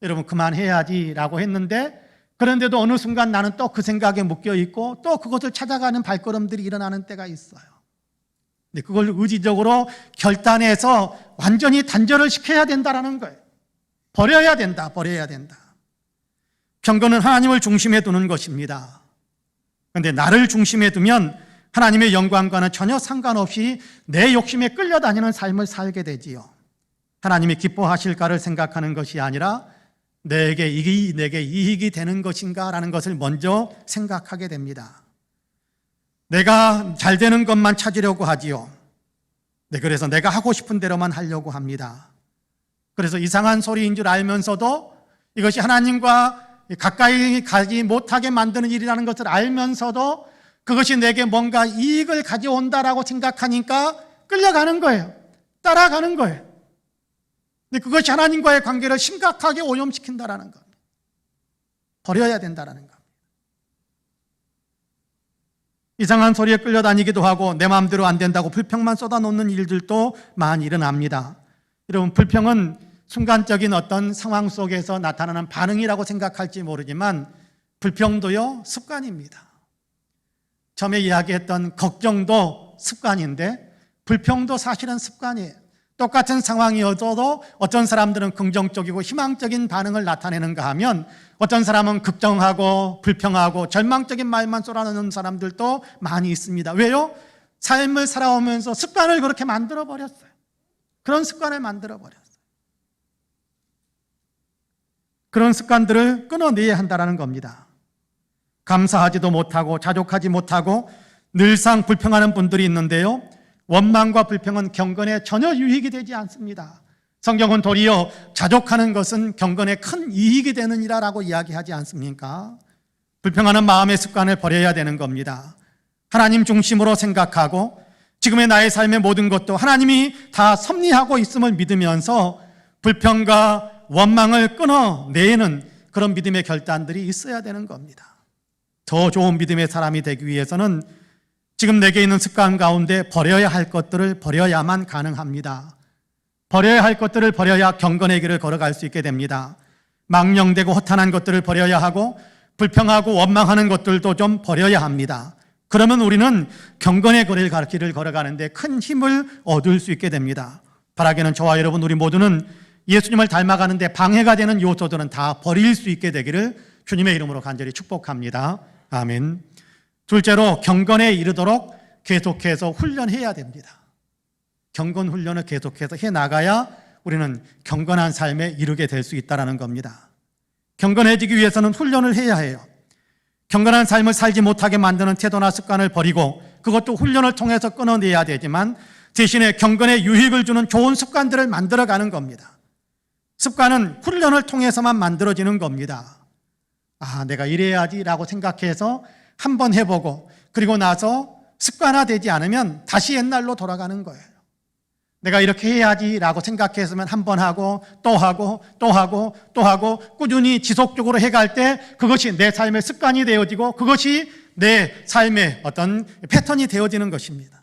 여러분, 그만해야지라고 했는데, 그런데도 어느 순간 나는 또 그 생각에 묶여 있고 또 그것을 찾아가는 발걸음들이 일어나는 때가 있어요. 근데 그걸 의지적으로 결단해서 완전히 단절을 시켜야 된다는 거예요. 버려야 된다. 경건은 하나님을 중심에 두는 것입니다. 그런데 나를 중심에 두면 하나님의 영광과는 전혀 상관없이 내 욕심에 끌려다니는 삶을 살게 되지요. 하나님이 기뻐하실까를 생각하는 것이 아니라 내게 이익이 되는 것인가라는 것을 먼저 생각하게 됩니다. 내가 잘 되는 것만 찾으려고 하지요. 네, 그래서 내가 하고 싶은 대로만 하려고 합니다. 그래서 이상한 소리인 줄 알면서도 이것이 하나님과 가까이 가지 못하게 만드는 일이라는 것을 알면서도 그것이 내게 뭔가 이익을 가져온다라고 생각하니까 끌려가는 거예요. 따라가는 거예요. 근데 그것이 하나님과의 관계를 심각하게 오염시킨다라는 겁니다. 버려야 된다라는 겁니다. 이상한 소리에 끌려다니기도 하고 내 마음대로 안 된다고 불평만 쏟아놓는 일들도 많이 일어납니다. 여러분, 불평은 순간적인 어떤 상황 속에서 나타나는 반응이라고 생각할지 모르지만 불평도요, 습관입니다. 처음에 이야기했던 걱정도 습관인데 불평도 사실은 습관이에요. 똑같은 상황이어도 어떤 사람들은 긍정적이고 희망적인 반응을 나타내는가 하면 어떤 사람은 걱정하고 불평하고 절망적인 말만 쏟아내는 사람들도 많이 있습니다. 왜요? 삶을 살아오면서 습관을 그렇게 만들어버렸어요. 그런 습관을 만들어버렸어요. 그런 습관들을 끊어내야 한다는 겁니다. 감사하지도 못하고 자족하지 못하고 늘상 불평하는 분들이 있는데요, 원망과 불평은 경건에 전혀 유익이 되지 않습니다. 성경은 도리어 자족하는 것은 경건에 큰 이익이 되느니라라고 이야기하지 않습니까? 불평하는 마음의 습관을 버려야 되는 겁니다. 하나님 중심으로 생각하고 지금의 나의 삶의 모든 것도 하나님이 다 섭리하고 있음을 믿으면서 불평과 원망을 끊어내는 그런 믿음의 결단들이 있어야 되는 겁니다. 더 좋은 믿음의 사람이 되기 위해서는 지금 내게 있는 습관 가운데 버려야 할 것들을 버려야만 가능합니다. 버려야 할 것들을 버려야 경건의 길을 걸어갈 수 있게 됩니다. 망령되고 허탄한 것들을 버려야 하고 불평하고 원망하는 것들도 좀 버려야 합니다. 그러면 우리는 경건의 길을 걸어가는데 큰 힘을 얻을 수 있게 됩니다. 바라기는 저와 여러분 우리 모두는 예수님을 닮아가는데 방해가 되는 요소들은 다 버릴 수 있게 되기를 주님의 이름으로 간절히 축복합니다. 아멘. 둘째로 경건에 이르도록 계속해서 훈련해야 됩니다. 경건 훈련을 계속해서 해나가야 우리는 경건한 삶에 이르게 될 수 있다는 겁니다. 경건해지기 위해서는 훈련을 해야 해요. 경건한 삶을 살지 못하게 만드는 태도나 습관을 버리고 그것도 훈련을 통해서 끊어내야 되지만 대신에 경건에 유익을 주는 좋은 습관들을 만들어가는 겁니다. 습관은 훈련을 통해서만 만들어지는 겁니다. 내가 이래야지라고 생각해서 한번 해보고 그리고 나서 습관화되지 않으면 다시 옛날로 돌아가는 거예요. 내가 이렇게 해야지라고 생각했으면 한번 하고 또 하고 또 하고 또 하고 꾸준히 지속적으로 해갈 때 그것이 내 삶의 습관이 되어지고 그것이 내 삶의 어떤 패턴이 되어지는 것입니다.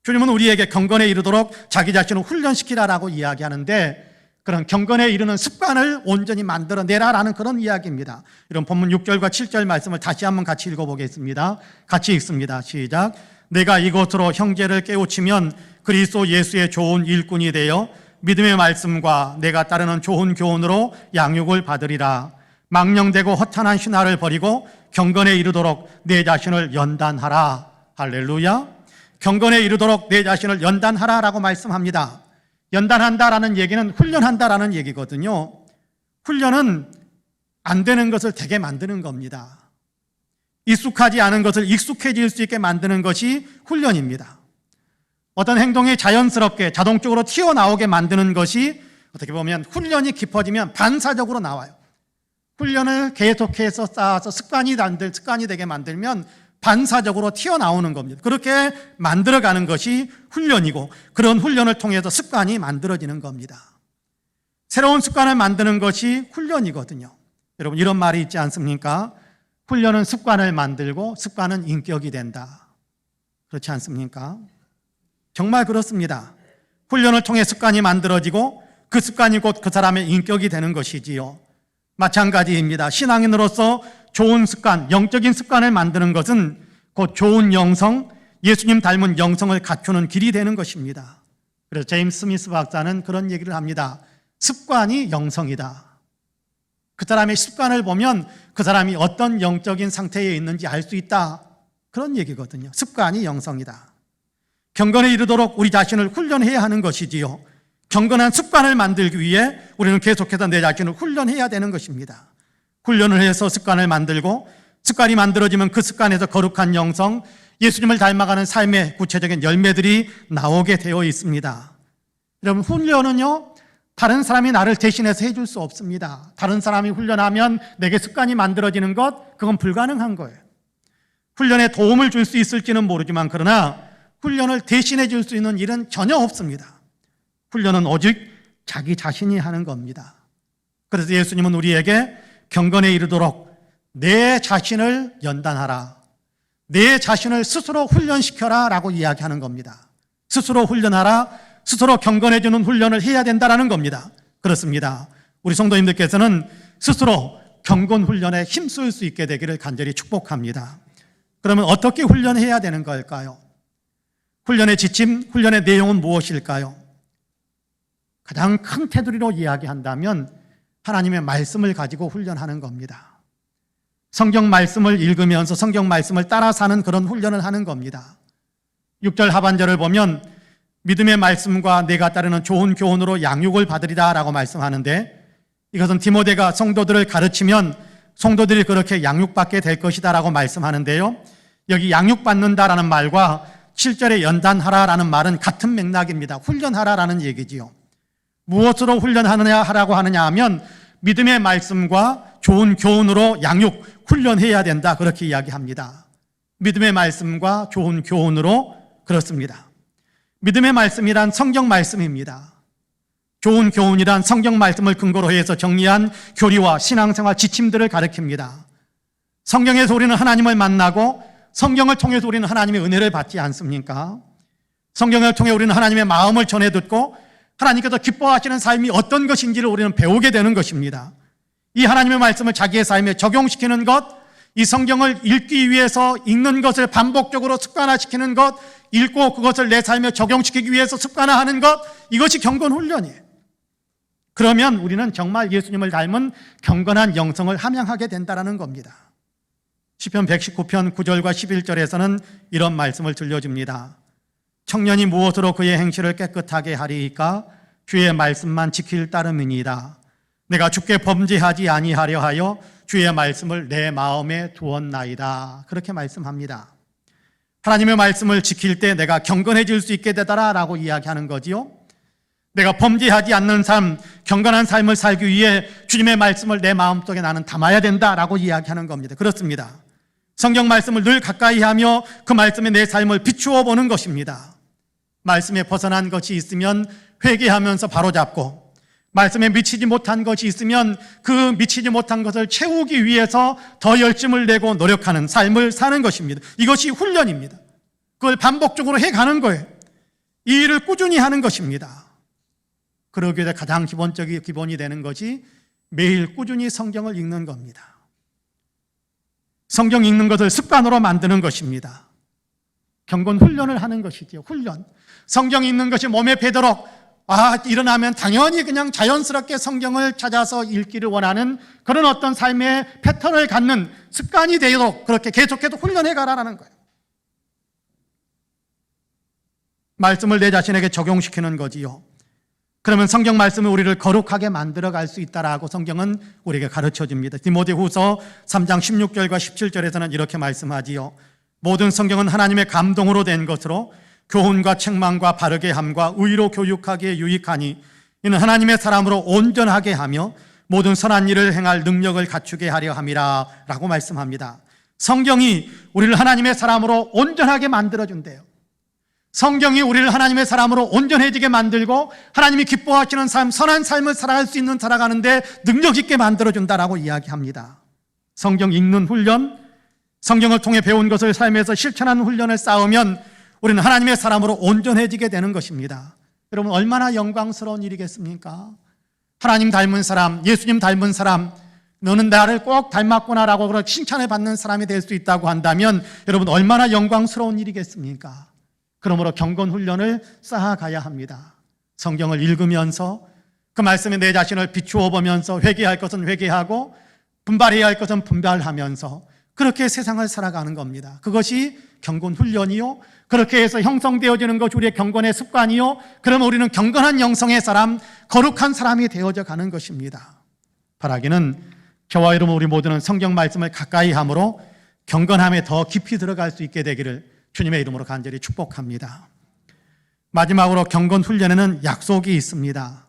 주님은 우리에게 경건에 이르도록 자기 자신을 훈련시키라라고 이야기하는데 그런 경건에 이르는 습관을 온전히 만들어내라라는 그런 이야기입니다. 이런 본문 6절과 7절 말씀을 다시 한번 같이 읽어보겠습니다. 같이 읽습니다. 시작. 내가 이것으로 형제를 깨우치면 그리스도 예수의 좋은 일꾼이 되어 믿음의 말씀과 내가 따르는 좋은 교훈으로 양육을 받으리라. 망령되고 허탄한 신화를 버리고 경건에 이르도록 내 자신을 연단하라. 할렐루야. 경건에 이르도록 내 자신을 연단하라라고 말씀합니다. 연단한다라는 얘기는 훈련한다라는 얘기거든요. 훈련은 안 되는 것을 되게 만드는 겁니다. 익숙하지 않은 것을 익숙해질 수 있게 만드는 것이 훈련입니다. 어떤 행동이 자연스럽게 자동적으로 튀어나오게 만드는 것이 어떻게 보면 훈련이 깊어지면 반사적으로 나와요. 훈련을 계속해서 쌓아서 습관이 되게 만들면 반사적으로 튀어나오는 겁니다. 그렇게 만들어가는 것이 훈련이고 그런 훈련을 통해서 습관이 만들어지는 겁니다. 새로운 습관을 만드는 것이 훈련이거든요. 여러분 이런 말이 있지 않습니까? 훈련은 습관을 만들고 습관은 인격이 된다. 그렇지 않습니까? 정말 그렇습니다. 훈련을 통해 습관이 만들어지고 그 습관이 곧 그 사람의 인격이 되는 것이지요. 마찬가지입니다. 신앙인으로서 좋은 습관, 영적인 습관을 만드는 것은 곧 좋은 영성, 예수님 닮은 영성을 갖추는 길이 되는 것입니다. 그래서 제임스 스미스 박사는 그런 얘기를 합니다. 습관이 영성이다. 그 사람의 습관을 보면 그 사람이 어떤 영적인 상태에 있는지 알 수 있다. 그런 얘기거든요. 습관이 영성이다. 경건에 이르도록 우리 자신을 훈련해야 하는 것이지요. 경건한 습관을 만들기 위해 우리는 계속해서 내 자신을 훈련해야 되는 것입니다. 훈련을 해서 습관을 만들고 습관이 만들어지면 그 습관에서 거룩한 영성, 예수님을 닮아가는 삶의 구체적인 열매들이 나오게 되어 있습니다. 여러분 훈련은요 다른 사람이 나를 대신해서 해줄 수 없습니다. 다른 사람이 훈련하면 내게 습관이 만들어지는 것, 그건 불가능한 거예요. 훈련에 도움을 줄 수 있을지는 모르지만 그러나 훈련을 대신해 줄 수 있는 일은 전혀 없습니다. 훈련은 오직 자기 자신이 하는 겁니다. 그래서 예수님은 우리에게 경건에 이르도록 내 자신을 연단하라. 내 자신을 스스로 훈련시켜라 라고 이야기하는 겁니다. 스스로 훈련하라, 스스로 경건해지는 훈련을 해야 된다는 겁니다. 그렇습니다. 우리 성도님들께서는 스스로 경건 훈련에 힘쓸 수 있게 되기를 간절히 축복합니다. 그러면 어떻게 훈련해야 되는 걸까요? 훈련의 지침, 훈련의 내용은 무엇일까요? 가장 큰 테두리로 이야기한다면 하나님의 말씀을 가지고 훈련하는 겁니다. 성경 말씀을 읽으면서 성경 말씀을 따라 사는 그런 훈련을 하는 겁니다. 6절 하반절을 보면 믿음의 말씀과 내가 따르는 좋은 교훈으로 양육을 받으리라 라고 말씀하는데 이것은 디모데가 성도들을 가르치면 성도들이 그렇게 양육받게 될 것이다 라고 말씀하는데요. 여기 양육받는다라는 말과 7절에 연단하라라는 말은 같은 맥락입니다. 훈련하라라는 얘기지요. 무엇으로 훈련하느냐라고 하느냐 하면 믿음의 말씀과 좋은 교훈으로 양육, 훈련해야 된다 그렇게 이야기합니다. 믿음의 말씀과 좋은 교훈으로 그렇습니다. 믿음의 말씀이란 성경 말씀입니다. 좋은 교훈이란 성경 말씀을 근거로 해서 정리한 교리와 신앙생활 지침들을 가르칩니다. 성경에서 우리는 하나님을 만나고 성경을 통해서 우리는 하나님의 은혜를 받지 않습니까? 성경을 통해 우리는 하나님의 마음을 전해 듣고 하나님께서 기뻐하시는 삶이 어떤 것인지를 우리는 배우게 되는 것입니다. 이 하나님의 말씀을 자기의 삶에 적용시키는 것, 이 성경을 읽기 위해서 읽는 것을 반복적으로 습관화시키는 것, 읽고 그것을 내 삶에 적용시키기 위해서 습관화하는 것, 이것이 경건 훈련이에요. 그러면 우리는 정말 예수님을 닮은 경건한 영성을 함양하게 된다는 겁니다. 시편 119편 9절과 11절에서는 이런 말씀을 들려줍니다. 청년이 무엇으로 그의 행실을 깨끗하게 하리이까? 주의 말씀만 지킬 따름이니이다. 내가 주께 범죄하지 아니하려 하여 주의 말씀을 내 마음에 두었나이다. 그렇게 말씀합니다. 하나님의 말씀을 지킬 때 내가 경건해질 수 있게 되더라라고 이야기하는 거지요. 내가 범죄하지 않는 삶, 경건한 삶을 살기 위해 주님의 말씀을 내 마음속에 나는 담아야 된다라고 이야기하는 겁니다. 그렇습니다. 성경 말씀을 늘 가까이 하며 그 말씀에 내 삶을 비추어 보는 것입니다. 말씀에 벗어난 것이 있으면 회개하면서 바로잡고 말씀에 미치지 못한 것이 있으면 그 미치지 못한 것을 채우기 위해서 더 열심을 내고 노력하는 삶을 사는 것입니다. 이것이 훈련입니다. 그걸 반복적으로 해가는 거예요. 이 일을 꾸준히 하는 것입니다. 그러기 위해 가장 기본이 되는 것이 매일 꾸준히 성경을 읽는 겁니다. 성경 읽는 것을 습관으로 만드는 것입니다. 경건 훈련을 하는 것이죠. 훈련. 성경 읽는 것이 몸에 배도록 일어나면 당연히 그냥 자연스럽게 성경을 찾아서 읽기를 원하는 그런 어떤 삶의 패턴을 갖는 습관이 되도록 그렇게 계속해서 훈련해 가라는 거예요. 말씀을 내 자신에게 적용시키는 거지요. 그러면 성경 말씀은 우리를 거룩하게 만들어 갈 수 있다라고 성경은 우리에게 가르쳐 줍니다. 디모데후서 3장 16절과 17절에서는 이렇게 말씀하지요. 모든 성경은 하나님의 감동으로 된 것으로 교훈과 책망과 바르게 함과 의로 교육하기에 유익하니 이는 하나님의 사람으로 온전하게 하며 모든 선한 일을 행할 능력을 갖추게 하려 함이라 라고 말씀합니다. 성경이 우리를 하나님의 사람으로 온전하게 만들어준대요. 성경이 우리를 하나님의 사람으로 온전해지게 만들고 하나님이 기뻐하시는 삶, 선한 삶을 살아갈 수 있는 살아가는데 능력 있게 만들어준다라고 이야기합니다. 성경 읽는 훈련, 성경을 통해 배운 것을 삶에서 실천하는 훈련을 쌓으면 우리는 하나님의 사람으로 온전해지게 되는 것입니다. 여러분, 얼마나 영광스러운 일이겠습니까? 하나님 닮은 사람, 예수님 닮은 사람, 너는 나를 꼭 닮았구나라고 그런 칭찬을 받는 사람이 될 수 있다고 한다면 여러분, 얼마나 영광스러운 일이겠습니까? 그러므로 경건 훈련을 쌓아가야 합니다. 성경을 읽으면서 그 말씀에 내 자신을 비추어 보면서 회개할 것은 회개하고 분발해야 할 것은 분발하면서 그렇게 세상을 살아가는 겁니다. 그것이 경건 훈련이요, 그렇게 해서 형성되어지는 것이 우리의 경건의 습관이요, 그러면 우리는 경건한 영성의 사람, 거룩한 사람이 되어져 가는 것입니다. 바라기는 저와 여러분 우리 모두는 성경 말씀을 가까이 함으로 경건함에 더 깊이 들어갈 수 있게 되기를 주님의 이름으로 간절히 축복합니다. 마지막으로 경건 훈련에는 약속이 있습니다.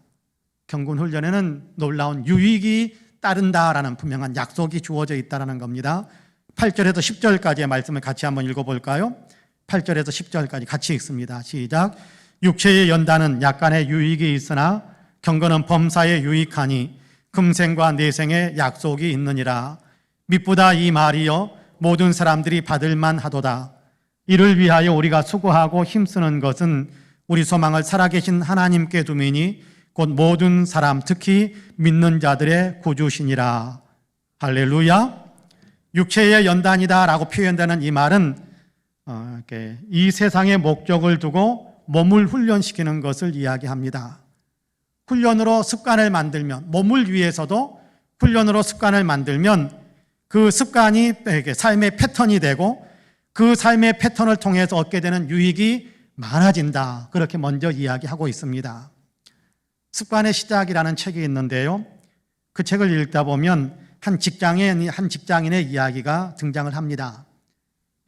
경건 훈련에는 놀라운 유익이 따른다라는 분명한 약속이 주어져 있다는 겁니다. 8절에서 10절까지의 말씀을 같이 한번 읽어볼까요? 8절에서 10절까지 같이 읽습니다. 시작. 육체의 연단은 약간의 유익이 있으나 경건은 범사에 유익하니 금생과 내생에 약속이 있느니라. 미쁘다 이 말이여 모든 사람들이 받을 만하도다. 이를 위하여 우리가 수고하고 힘쓰는 것은 우리 소망을 살아계신 하나님께 두미니 곧 모든 사람 특히 믿는 자들의 구주시니라. 할렐루야. 육체의 연단이다 라고 표현되는 이 말은 이 세상의 목적을 두고 몸을 훈련시키는 것을 이야기합니다. 훈련으로 습관을 만들면, 몸을 위해서도 훈련으로 습관을 만들면 그 습관이 삶의 패턴이 되고 그 삶의 패턴을 통해서 얻게 되는 유익이 많아진다. 그렇게 먼저 이야기하고 있습니다. 습관의 시작이라는 책이 있는데요. 그 책을 읽다 보면 한 직장인의 이야기가 등장을 합니다.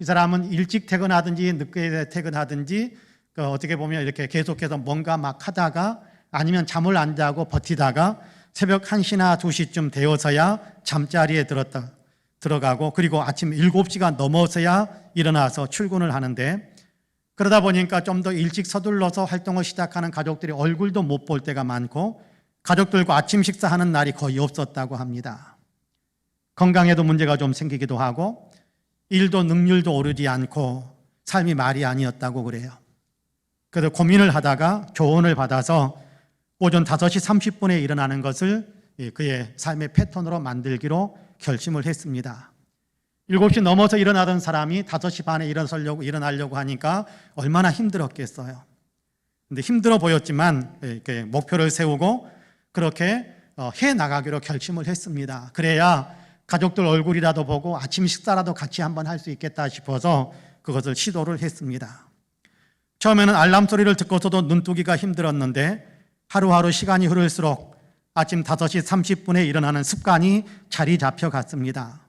이 사람은 일찍 퇴근하든지 늦게 퇴근하든지 어떻게 보면 이렇게 계속해서 뭔가 막 하다가 아니면 잠을 안 자고 버티다가 새벽 1시나 2시쯤 되어서야 잠자리에 들어가고 그리고 아침 7시가 넘어서야 일어나서 출근을 하는데 그러다 보니까 좀 더 일찍 서둘러서 활동을 시작하는 가족들이 얼굴도 못 볼 때가 많고 가족들과 아침 식사하는 날이 거의 없었다고 합니다. 건강에도 문제가 좀 생기기도 하고 일도 능률도 오르지 않고 삶이 말이 아니었다고 그래요. 그래서 고민을 하다가 조언을 받아서 오전 5시 30분에 일어나는 것을 그의 삶의 패턴으로 만들기로 결심을 했습니다. 7시 넘어서 일어나던 사람이 5시 반에 일어나려고 하니까 얼마나 힘들었겠어요. 근데 힘들어 보였지만 이렇게 목표를 세우고 그렇게 해 나가기로 결심을 했습니다. 그래야 가족들 얼굴이라도 보고 아침 식사라도 같이 한번 할 수 있겠다 싶어서 그것을 시도를 했습니다. 처음에는 알람 소리를 듣고서도 눈뜨기가 힘들었는데 하루하루 시간이 흐를수록 아침 5시 30분에 일어나는 습관이 자리 잡혀갔습니다.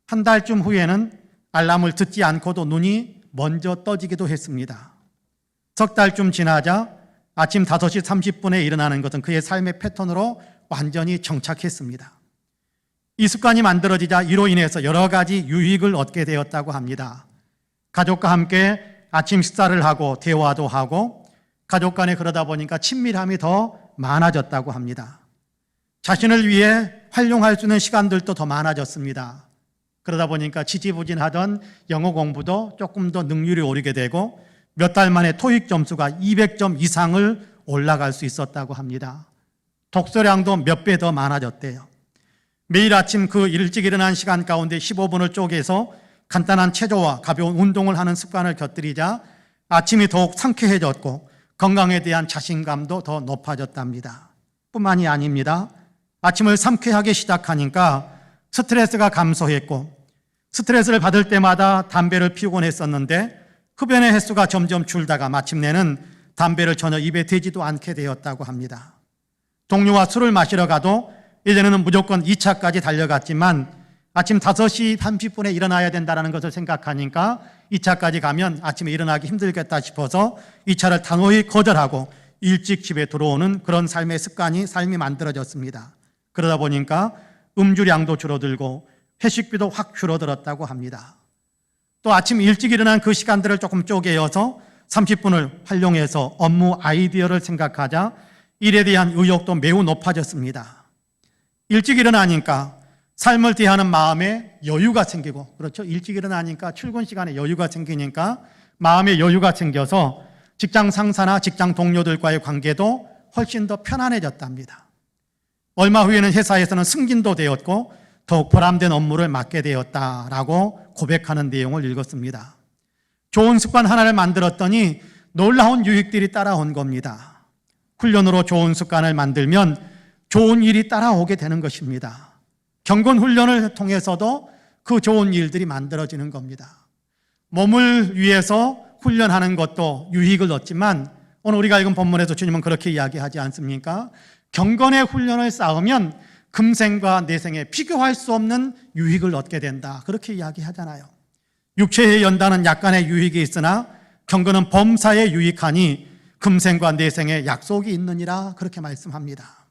한 달쯤 후에는 알람을 듣지 않고도 눈이 먼저 떠지기도 했습니다. 석 달쯤 지나자 아침 5시 30분에 일어나는 것은 그의 삶의 패턴으로 완전히 정착했습니다. 이 습관이 만들어지자 이로 인해서 여러 가지 유익을 얻게 되었다고 합니다. 가족과 함께 아침 식사를 하고 대화도 하고 가족 간에 그러다 보니까 친밀함이 더 많아졌다고 합니다. 자신을 위해 활용할 수 있는 시간들도 더 많아졌습니다. 그러다 보니까 지지부진하던 영어 공부도 조금 더 능률이 오르게 되고 몇 달 만에 토익 점수가 200점 이상을 올라갈 수 있었다고 합니다. 독서량도 몇 배 더 많아졌대요. 매일 아침 그 일찍 일어난 시간 가운데 15분을 쪼개서 간단한 체조와 가벼운 운동을 하는 습관을 곁들이자 아침이 더욱 상쾌해졌고 건강에 대한 자신감도 더 높아졌답니다. 뿐만이 아닙니다. 아침을 상쾌하게 시작하니까 스트레스가 감소했고 스트레스를 받을 때마다 담배를 피우곤 했었는데 흡연의 횟수가 점점 줄다가 마침내는 담배를 전혀 입에 대지도 않게 되었다고 합니다. 동료와 술을 마시러 가도 예전에는 무조건 2차까지 달려갔지만 아침 5시 30분에 일어나야 된다는 것을 생각하니까 2차까지 가면 아침에 일어나기 힘들겠다 싶어서 2차를 단호히 거절하고 일찍 집에 들어오는 그런 삶의 삶이 만들어졌습니다. 그러다 보니까 음주량도 줄어들고 회식비도 확 줄어들었다고 합니다. 또 아침 일찍 일어난 그 시간들을 조금 쪼개어서 30분을 활용해서 업무 아이디어를 생각하자 일에 대한 의욕도 매우 높아졌습니다. 일찍 일어나니까 삶을 대하는 마음에 여유가 생기고, 그렇죠? 일찍 일어나니까 출근 시간에 여유가 생기니까 마음에 여유가 생겨서 직장 상사나 직장 동료들과의 관계도 훨씬 더 편안해졌답니다. 얼마 후에는 회사에서는 승진도 되었고 더욱 보람된 업무를 맡게 되었다라고 고백하는 내용을 읽었습니다. 좋은 습관 하나를 만들었더니 놀라운 유익들이 따라온 겁니다. 훈련으로 좋은 습관을 만들면 좋은 일이 따라오게 되는 것입니다. 경건 훈련을 통해서도 그 좋은 일들이 만들어지는 겁니다. 몸을 위해서 훈련하는 것도 유익을 얻지만 오늘 우리가 읽은 본문에서 주님은 그렇게 이야기하지 않습니까? 경건의 훈련을 쌓으면 금생과 내생에 비교할 수 없는 유익을 얻게 된다. 그렇게 이야기하잖아요. 육체에 연다는 약간의 유익이 있으나 경건은 범사에 유익하니 금생과 내생에 약속이 있느니라 그렇게 말씀합니다.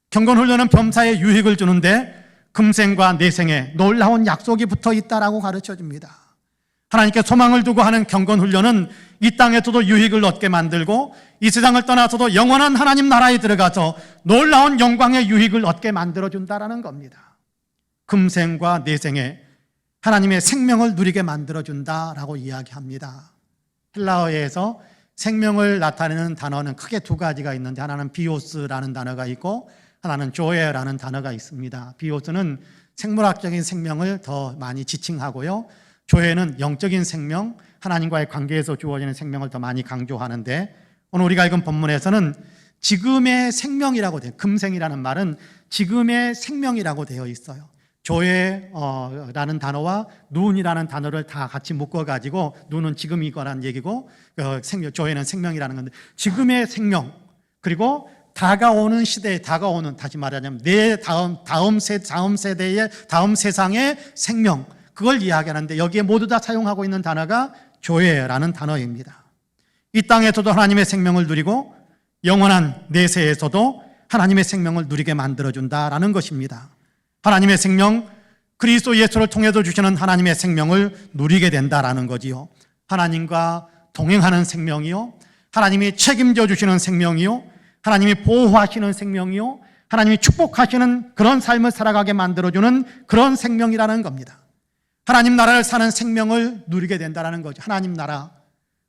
경건 훈련은 범사에 유익을 주는데 금생과 내생에 놀라운 약속이 붙어 있다라고 가르쳐 줍니다. 하나님께 소망을 두고 하는 경건 훈련은 이 땅에서도 유익을 얻게 만들고 이 세상을 떠나서도 영원한 하나님 나라에 들어가서 놀라운 영광의 유익을 얻게 만들어준다라는 겁니다. 금생과 내생에 하나님의 생명을 누리게 만들어준다라고 이야기합니다. 헬라어에서 생명을 나타내는 단어는 크게 두 가지가 있는데 하나는 비오스라는 단어가 있고 하나는 조에라는 단어가 있습니다. 비오스는 생물학적인 생명을 더 많이 지칭하고요. 조에는 영적인 생명, 하나님과의 관계에서 주어지는 생명을 더 많이 강조하는데 오늘 우리가 읽은 본문에서는 지금의 생명이라고 돼요. 금생이라는 말은 지금의 생명이라고 되어 있어요. 조에라는 단어와 눈이라는 단어를 다 같이 묶어가지고 눈은 지금이거란 얘기고 조에는 생명이라는 건데 지금의 생명 그리고 다가오는 시대에 다가오는 다시 말하자면 내 다음 세대의 다음 세상의 생명 그걸 이야기하는데 여기에 모두 다 사용하고 있는 단어가 조에라는 단어입니다. 이 땅에서도 하나님의 생명을 누리고 영원한 내세에서도 하나님의 생명을 누리게 만들어준다라는 것입니다. 하나님의 생명, 그리스도 예수를 통해서 주시는 하나님의 생명을 누리게 된다라는 거지요. 하나님과 동행하는 생명이요, 하나님이 책임져 주시는 생명이요, 하나님이 보호하시는 생명이요, 하나님이 축복하시는 그런 삶을 살아가게 만들어주는 그런 생명이라는 겁니다. 하나님 나라를 사는 생명을 누리게 된다는 거죠. 하나님 나라,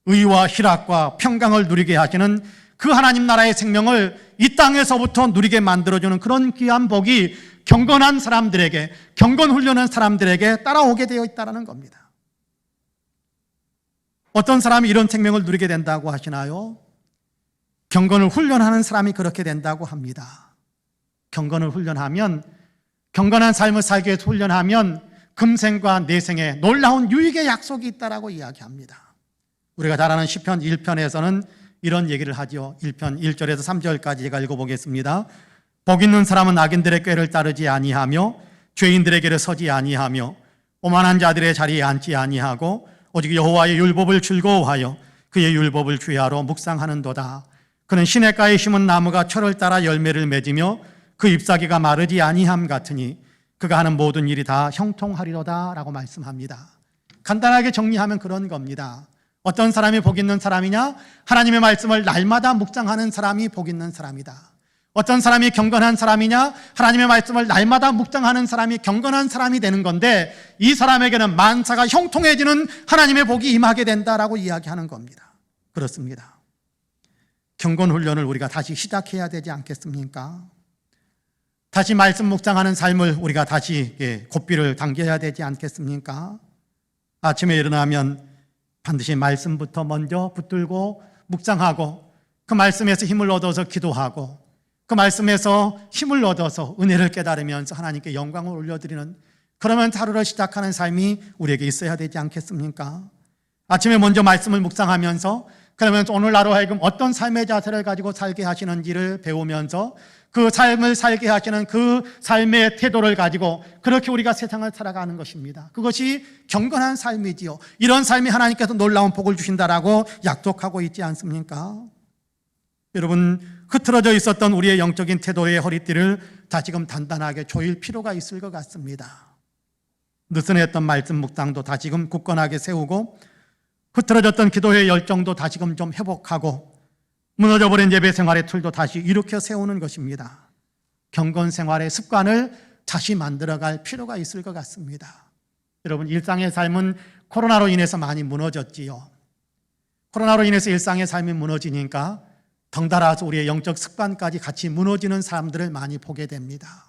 의와 희락과 평강을 누리게 하시는 그 하나님 나라의 생명을 이 땅에서부터 누리게 만들어주는 그런 귀한 복이 경건한 사람들에게, 경건 훈련한 사람들에게 따라오게 되어 있다는 겁니다. 어떤 사람이 이런 생명을 누리게 된다고 하시나요? 경건을 훈련하는 사람이 그렇게 된다고 합니다. 경건을 훈련하면, 경건한 삶을 살기 위해서 훈련하면 금생과 내생에 놀라운 유익의 약속이 있다라고 이야기합니다. 우리가 잘 아는 시편 1편에서는 이런 얘기를 하죠. 1편 1절에서 3절까지 제가 읽어보겠습니다. 복 있는 사람은 악인들의 꾀를 따르지 아니하며 죄인들의 길에 서지 아니하며 오만한 자들의 자리에 앉지 아니하고 오직 여호와의 율법을 즐거워하여 그의 율법을 주야로 묵상하는도다. 그는 시냇가에 심은 나무가 철을 따라 열매를 맺으며 그 잎사귀가 마르지 아니함 같으니 그가 하는 모든 일이 다 형통하리로다 라고 말씀합니다. 간단하게 정리하면 그런 겁니다. 어떤 사람이 복 있는 사람이냐? 하나님의 말씀을 날마다 묵상하는 사람이 복 있는 사람이다. 어떤 사람이 경건한 사람이냐? 하나님의 말씀을 날마다 묵상하는 사람이 경건한 사람이 되는 건데 이 사람에게는 만사가 형통해지는 하나님의 복이 임하게 된다라고 이야기하는 겁니다. 그렇습니다. 경건 훈련을 우리가 다시 시작해야 되지 않겠습니까? 다시 말씀 묵상하는 삶을 우리가 다시 고삐를 당겨야 되지 않겠습니까? 아침에 일어나면 반드시 말씀부터 먼저 붙들고 묵상하고 그 말씀에서 힘을 얻어서 기도하고 그 말씀에서 힘을 얻어서 은혜를 깨달으면서 하나님께 영광을 올려드리는 그러면 하루를 시작하는 삶이 우리에게 있어야 되지 않겠습니까? 아침에 먼저 말씀을 묵상하면서 그러면서 오늘 나로 하여금 어떤 삶의 자세를 가지고 살게 하시는지를 배우면서 그 삶을 살게 하시는 그 삶의 태도를 가지고 그렇게 우리가 세상을 살아가는 것입니다. 그것이 경건한 삶이지요. 이런 삶이 하나님께서 놀라운 복을 주신다라고 약속하고 있지 않습니까? 여러분, 흐트러져 있었던 우리의 영적인 태도의 허리띠를 다시금 단단하게 조일 필요가 있을 것 같습니다. 느슨했던 말씀 묵상도 다시금 굳건하게 세우고 흐트러졌던 기도의 열정도 다시금 좀 회복하고 무너져버린 예배 생활의 틀도 다시 일으켜 세우는 것입니다. 경건 생활의 습관을 다시 만들어갈 필요가 있을 것 같습니다. 여러분, 일상의 삶은 코로나로 인해서 많이 무너졌지요. 코로나로 인해서 일상의 삶이 무너지니까 덩달아서 우리의 영적 습관까지 같이 무너지는 사람들을 많이 보게 됩니다.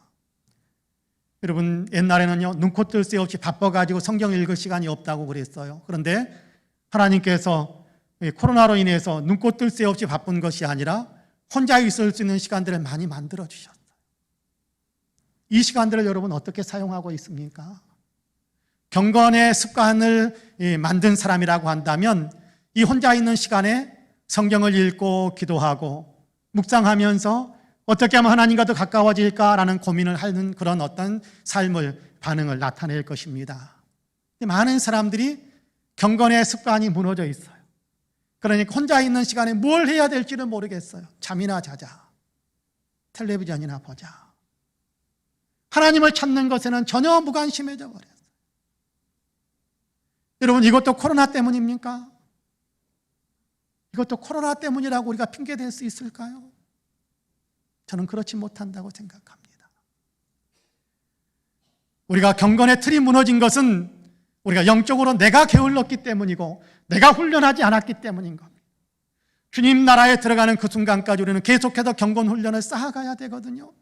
여러분, 옛날에는요, 눈코 뜰 새 없이 바빠가지고 성경 읽을 시간이 없다고 그랬어요. 그런데 하나님께서 코로나로 인해서 눈코 뜰 새 없이 바쁜 것이 아니라 혼자 있을 수 있는 시간들을 많이 만들어 주셨어요. 이 시간들을 여러분 어떻게 사용하고 있습니까? 경건의 습관을 만든 사람이라고 한다면 이 혼자 있는 시간에 성경을 읽고 기도하고 묵상하면서 어떻게 하면 하나님과 더 가까워질까라는 고민을 하는 그런 어떤 삶을, 반응을 나타낼 것입니다. 많은 사람들이 경건의 습관이 무너져 있어요. 그러니까 혼자 있는 시간에 뭘 해야 될지를 모르겠어요. 잠이나 자자, 텔레비전이나 보자. 하나님을 찾는 것에는 전혀 무관심해져 버렸어요. 여러분, 이것도 코로나 때문입니까? 이것도 코로나 때문이라고 우리가 핑계댈 수 있을까요? 저는 그렇지 못한다고 생각합니다. 우리가 경건의 틀이 무너진 것은 우리가 영적으로 내가 게을렀기 때문이고 내가 훈련하지 않았기 때문인 겁니다. 주님 나라에 들어가는 그 순간까지 우리는 계속해서 경건 훈련을 쌓아가야 되거든요.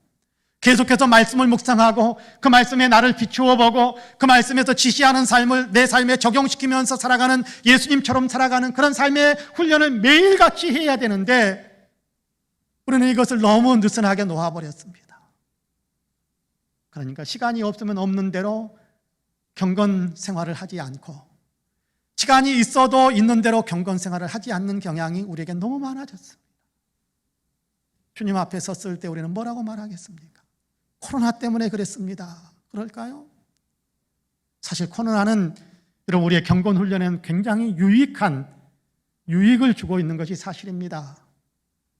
계속해서 말씀을 묵상하고 그 말씀에 나를 비추어 보고 그 말씀에서 지시하는 삶을 내 삶에 적용시키면서 살아가는, 예수님처럼 살아가는 그런 삶의 훈련을 매일같이 해야 되는데 우리는 이것을 너무 느슨하게 놓아버렸습니다. 그러니까 시간이 없으면 없는 대로 경건 생활을 하지 않고 시간이 있어도 있는 대로 경건 생활을 하지 않는 경향이 우리에게 너무 많아졌습니다. 주님 앞에 섰을 때 우리는 뭐라고 말하겠습니까? 코로나 때문에 그랬습니다. 그럴까요? 사실 코로나는 여러분 우리의 경건 훈련에는 굉장히 유익을 주고 있는 것이 사실입니다.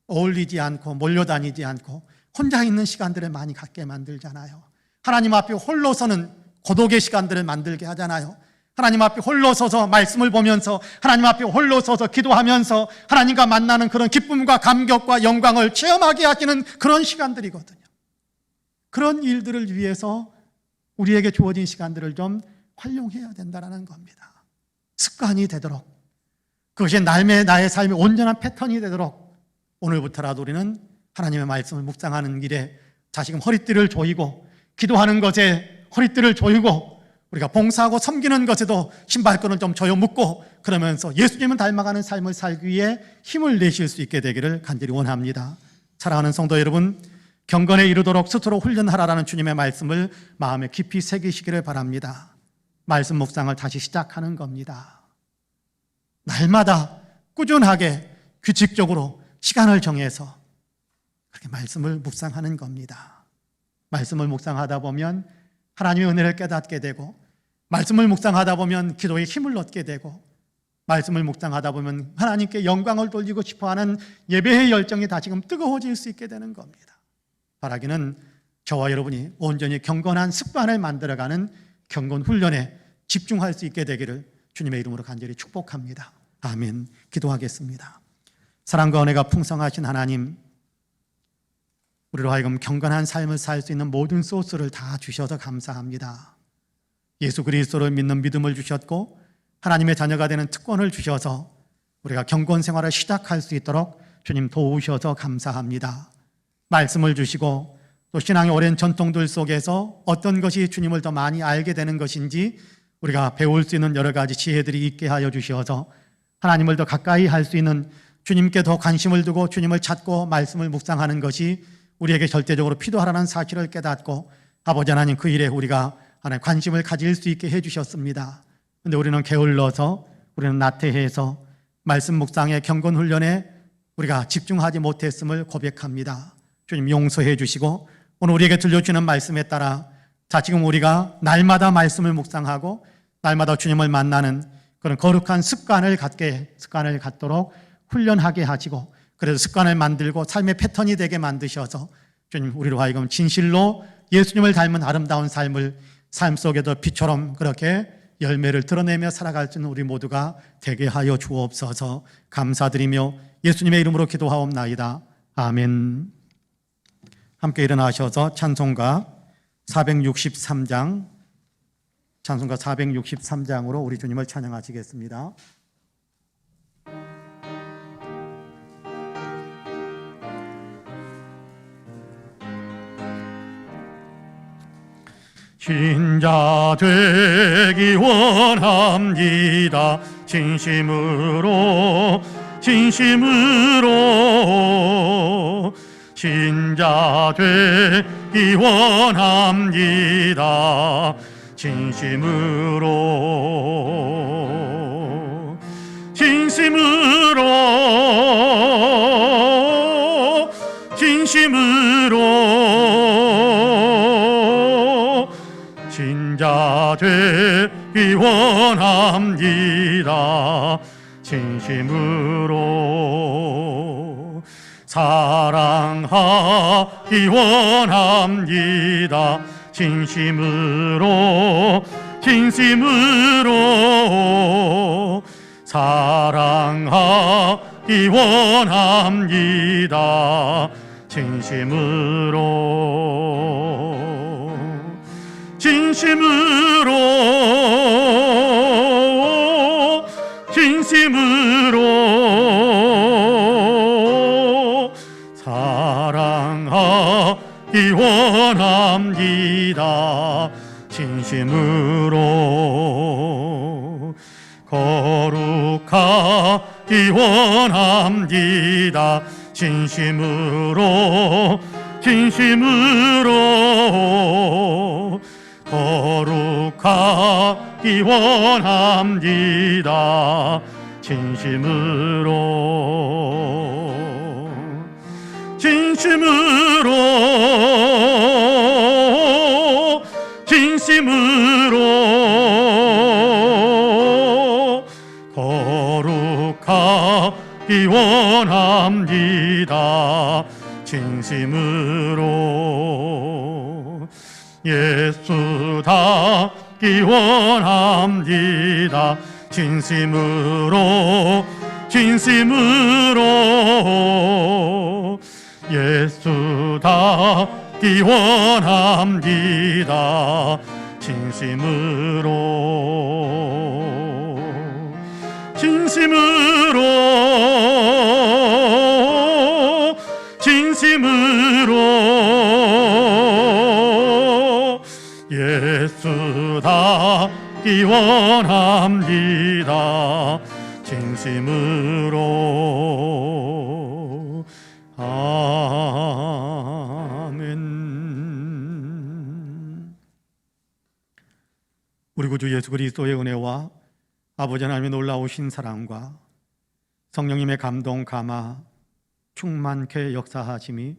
어울리지 않고 몰려다니지 않고 혼자 있는 시간들을 많이 갖게 만들잖아요. 하나님 앞에 홀로 서는 고독의 시간들을 만들게 하잖아요. 하나님 앞에 홀로 서서 말씀을 보면서 하나님 앞에 홀로 서서 기도하면서 하나님과 만나는 그런 기쁨과 감격과 영광을 체험하게 하시는 그런 시간들이거든요. 그런 일들을 위해서 우리에게 주어진 시간들을 좀 활용해야 된다는 겁니다. 습관이 되도록, 그것이 나의 삶의 온전한 패턴이 되도록 오늘부터라도 우리는 하나님의 말씀을 묵상하는 길에 다시금 허리띠를 조이고 기도하는 것에 허리띠를 조이고 우리가 봉사하고 섬기는 것에도 신발끈을 좀 조여 묶고 그러면서 예수님을 닮아가는 삶을 살기 위해 힘을 내실 수 있게 되기를 간절히 원합니다. 사랑하는 성도 여러분, 경건에 이르도록 스스로 훈련하라라는 주님의 말씀을 마음에 깊이 새기시기를 바랍니다. 말씀 묵상을 다시 시작하는 겁니다. 날마다 꾸준하게 규칙적으로 시간을 정해서 그렇게 말씀을 묵상하는 겁니다. 말씀을 묵상하다 보면 하나님의 은혜를 깨닫게 되고 말씀을 묵상하다 보면 기도에 힘을 얻게 되고 말씀을 묵상하다 보면 하나님께 영광을 돌리고 싶어하는 예배의 열정이 다시금 뜨거워질 수 있게 되는 겁니다. 바라기는 저와 여러분이 온전히 경건한 습관을 만들어가는 경건 훈련에 집중할 수 있게 되기를 주님의 이름으로 간절히 축복합니다. 아멘. 기도하겠습니다. 사랑과 은혜가 풍성하신 하나님, 우리로 하여금 경건한 삶을 살 수 있는 모든 소스를 다 주셔서 감사합니다. 예수 그리스도를 믿는 믿음을 주셨고 하나님의 자녀가 되는 특권을 주셔서 우리가 경건 생활을 시작할 수 있도록 주님 도우셔서 감사합니다. 말씀을 주시고 또 신앙의 오랜 전통들 속에서 어떤 것이 주님을 더 많이 알게 되는 것인지 우리가 배울 수 있는 여러 가지 지혜들이 있게 하여 주셔서 하나님을 더 가까이 할 수 있는, 주님께 더 관심을 두고 주님을 찾고 말씀을 묵상하는 것이 우리에게 절대적으로 필요하다는 사실을 깨닫고 아버지 하나님 그 일에 우리가 하나님 관심을 가질 수 있게 해주셨습니다. 그런데 우리는 게을러서 우리는 나태해서 말씀 묵상의 경건 훈련에 우리가 집중하지 못했음을 고백합니다. 주님 용서해 주시고 오늘 우리에게 들려주는 말씀에 따라 지금 우리가 날마다 말씀을 묵상하고 날마다 주님을 만나는 그런 거룩한 습관을 갖도록 훈련하게 하시고, 그래서 습관을 만들고 삶의 패턴이 되게 만드셔서 주님 우리로 하여금 진실로 예수님을 닮은 아름다운 삶 속에도 빛처럼 그렇게 열매를 드러내며 살아갈 수 있는 우리 모두가 되게 하여 주옵소서. 감사드리며 예수님의 이름으로 기도하옵나이다. 아멘. 함께 일어나셔서 찬송가 463장으로 우리 주님을 찬양하시겠습니다. 신자 되기 원합니다. 진심으로 신자 되기 원합니다. 진심으로 신자 되기 원합니다. 진심으로 사랑하기 원합니다. 진심으로 사랑하기 원합니다. 진심으로 사랑하기 원합니다. 진심으로 거룩하기 원합니다. 진심으로 거룩하기 원합니다. 진심으로 거룩하기 원합니다. 진심으로 예수답기 원합니다. 진심으로 예수답기 원합니다. 진심으로 예수답기 원합니다. 진심으로. 아멘. 우리 구주 예수 그리스도의 은혜와 아버지 하나님의 놀라우신 사랑과 성령님의 감동 감화 충만케 역사하심이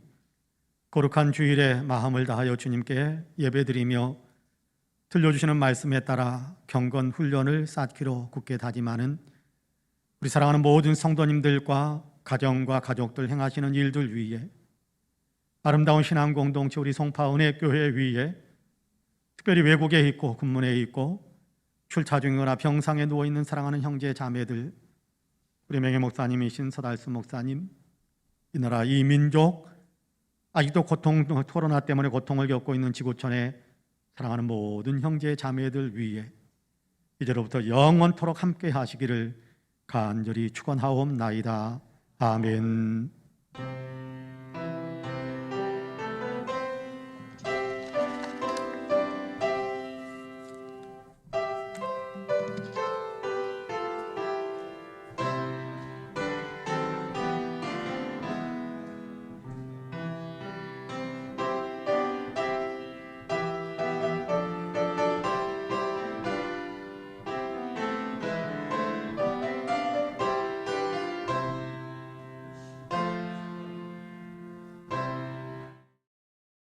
거룩한 주일에 마음을 다하여 주님께 예배드리며 들려주시는 말씀에 따라 경건 훈련을 쌓기로 굳게 다짐하는 우리 사랑하는 모든 성도님들과 가정과 가족들 행하시는 일들 위에, 아름다운 신앙 공동체 우리 송파 은혜교회 위에, 특별히 외국에 있고 군문에 있고 출차 중이거나 병상에 누워있는 사랑하는 형제 자매들, 우리 명예 목사님이신 서달수 목사님, 이 나라 이 민족 아직도 코로나 때문에 고통을 겪고 있는 지구촌에 사랑하는 모든 형제 자매들 위에 이제로부터 영원토록 함께 하시기를 간절히 축원하옵나이다. 아멘.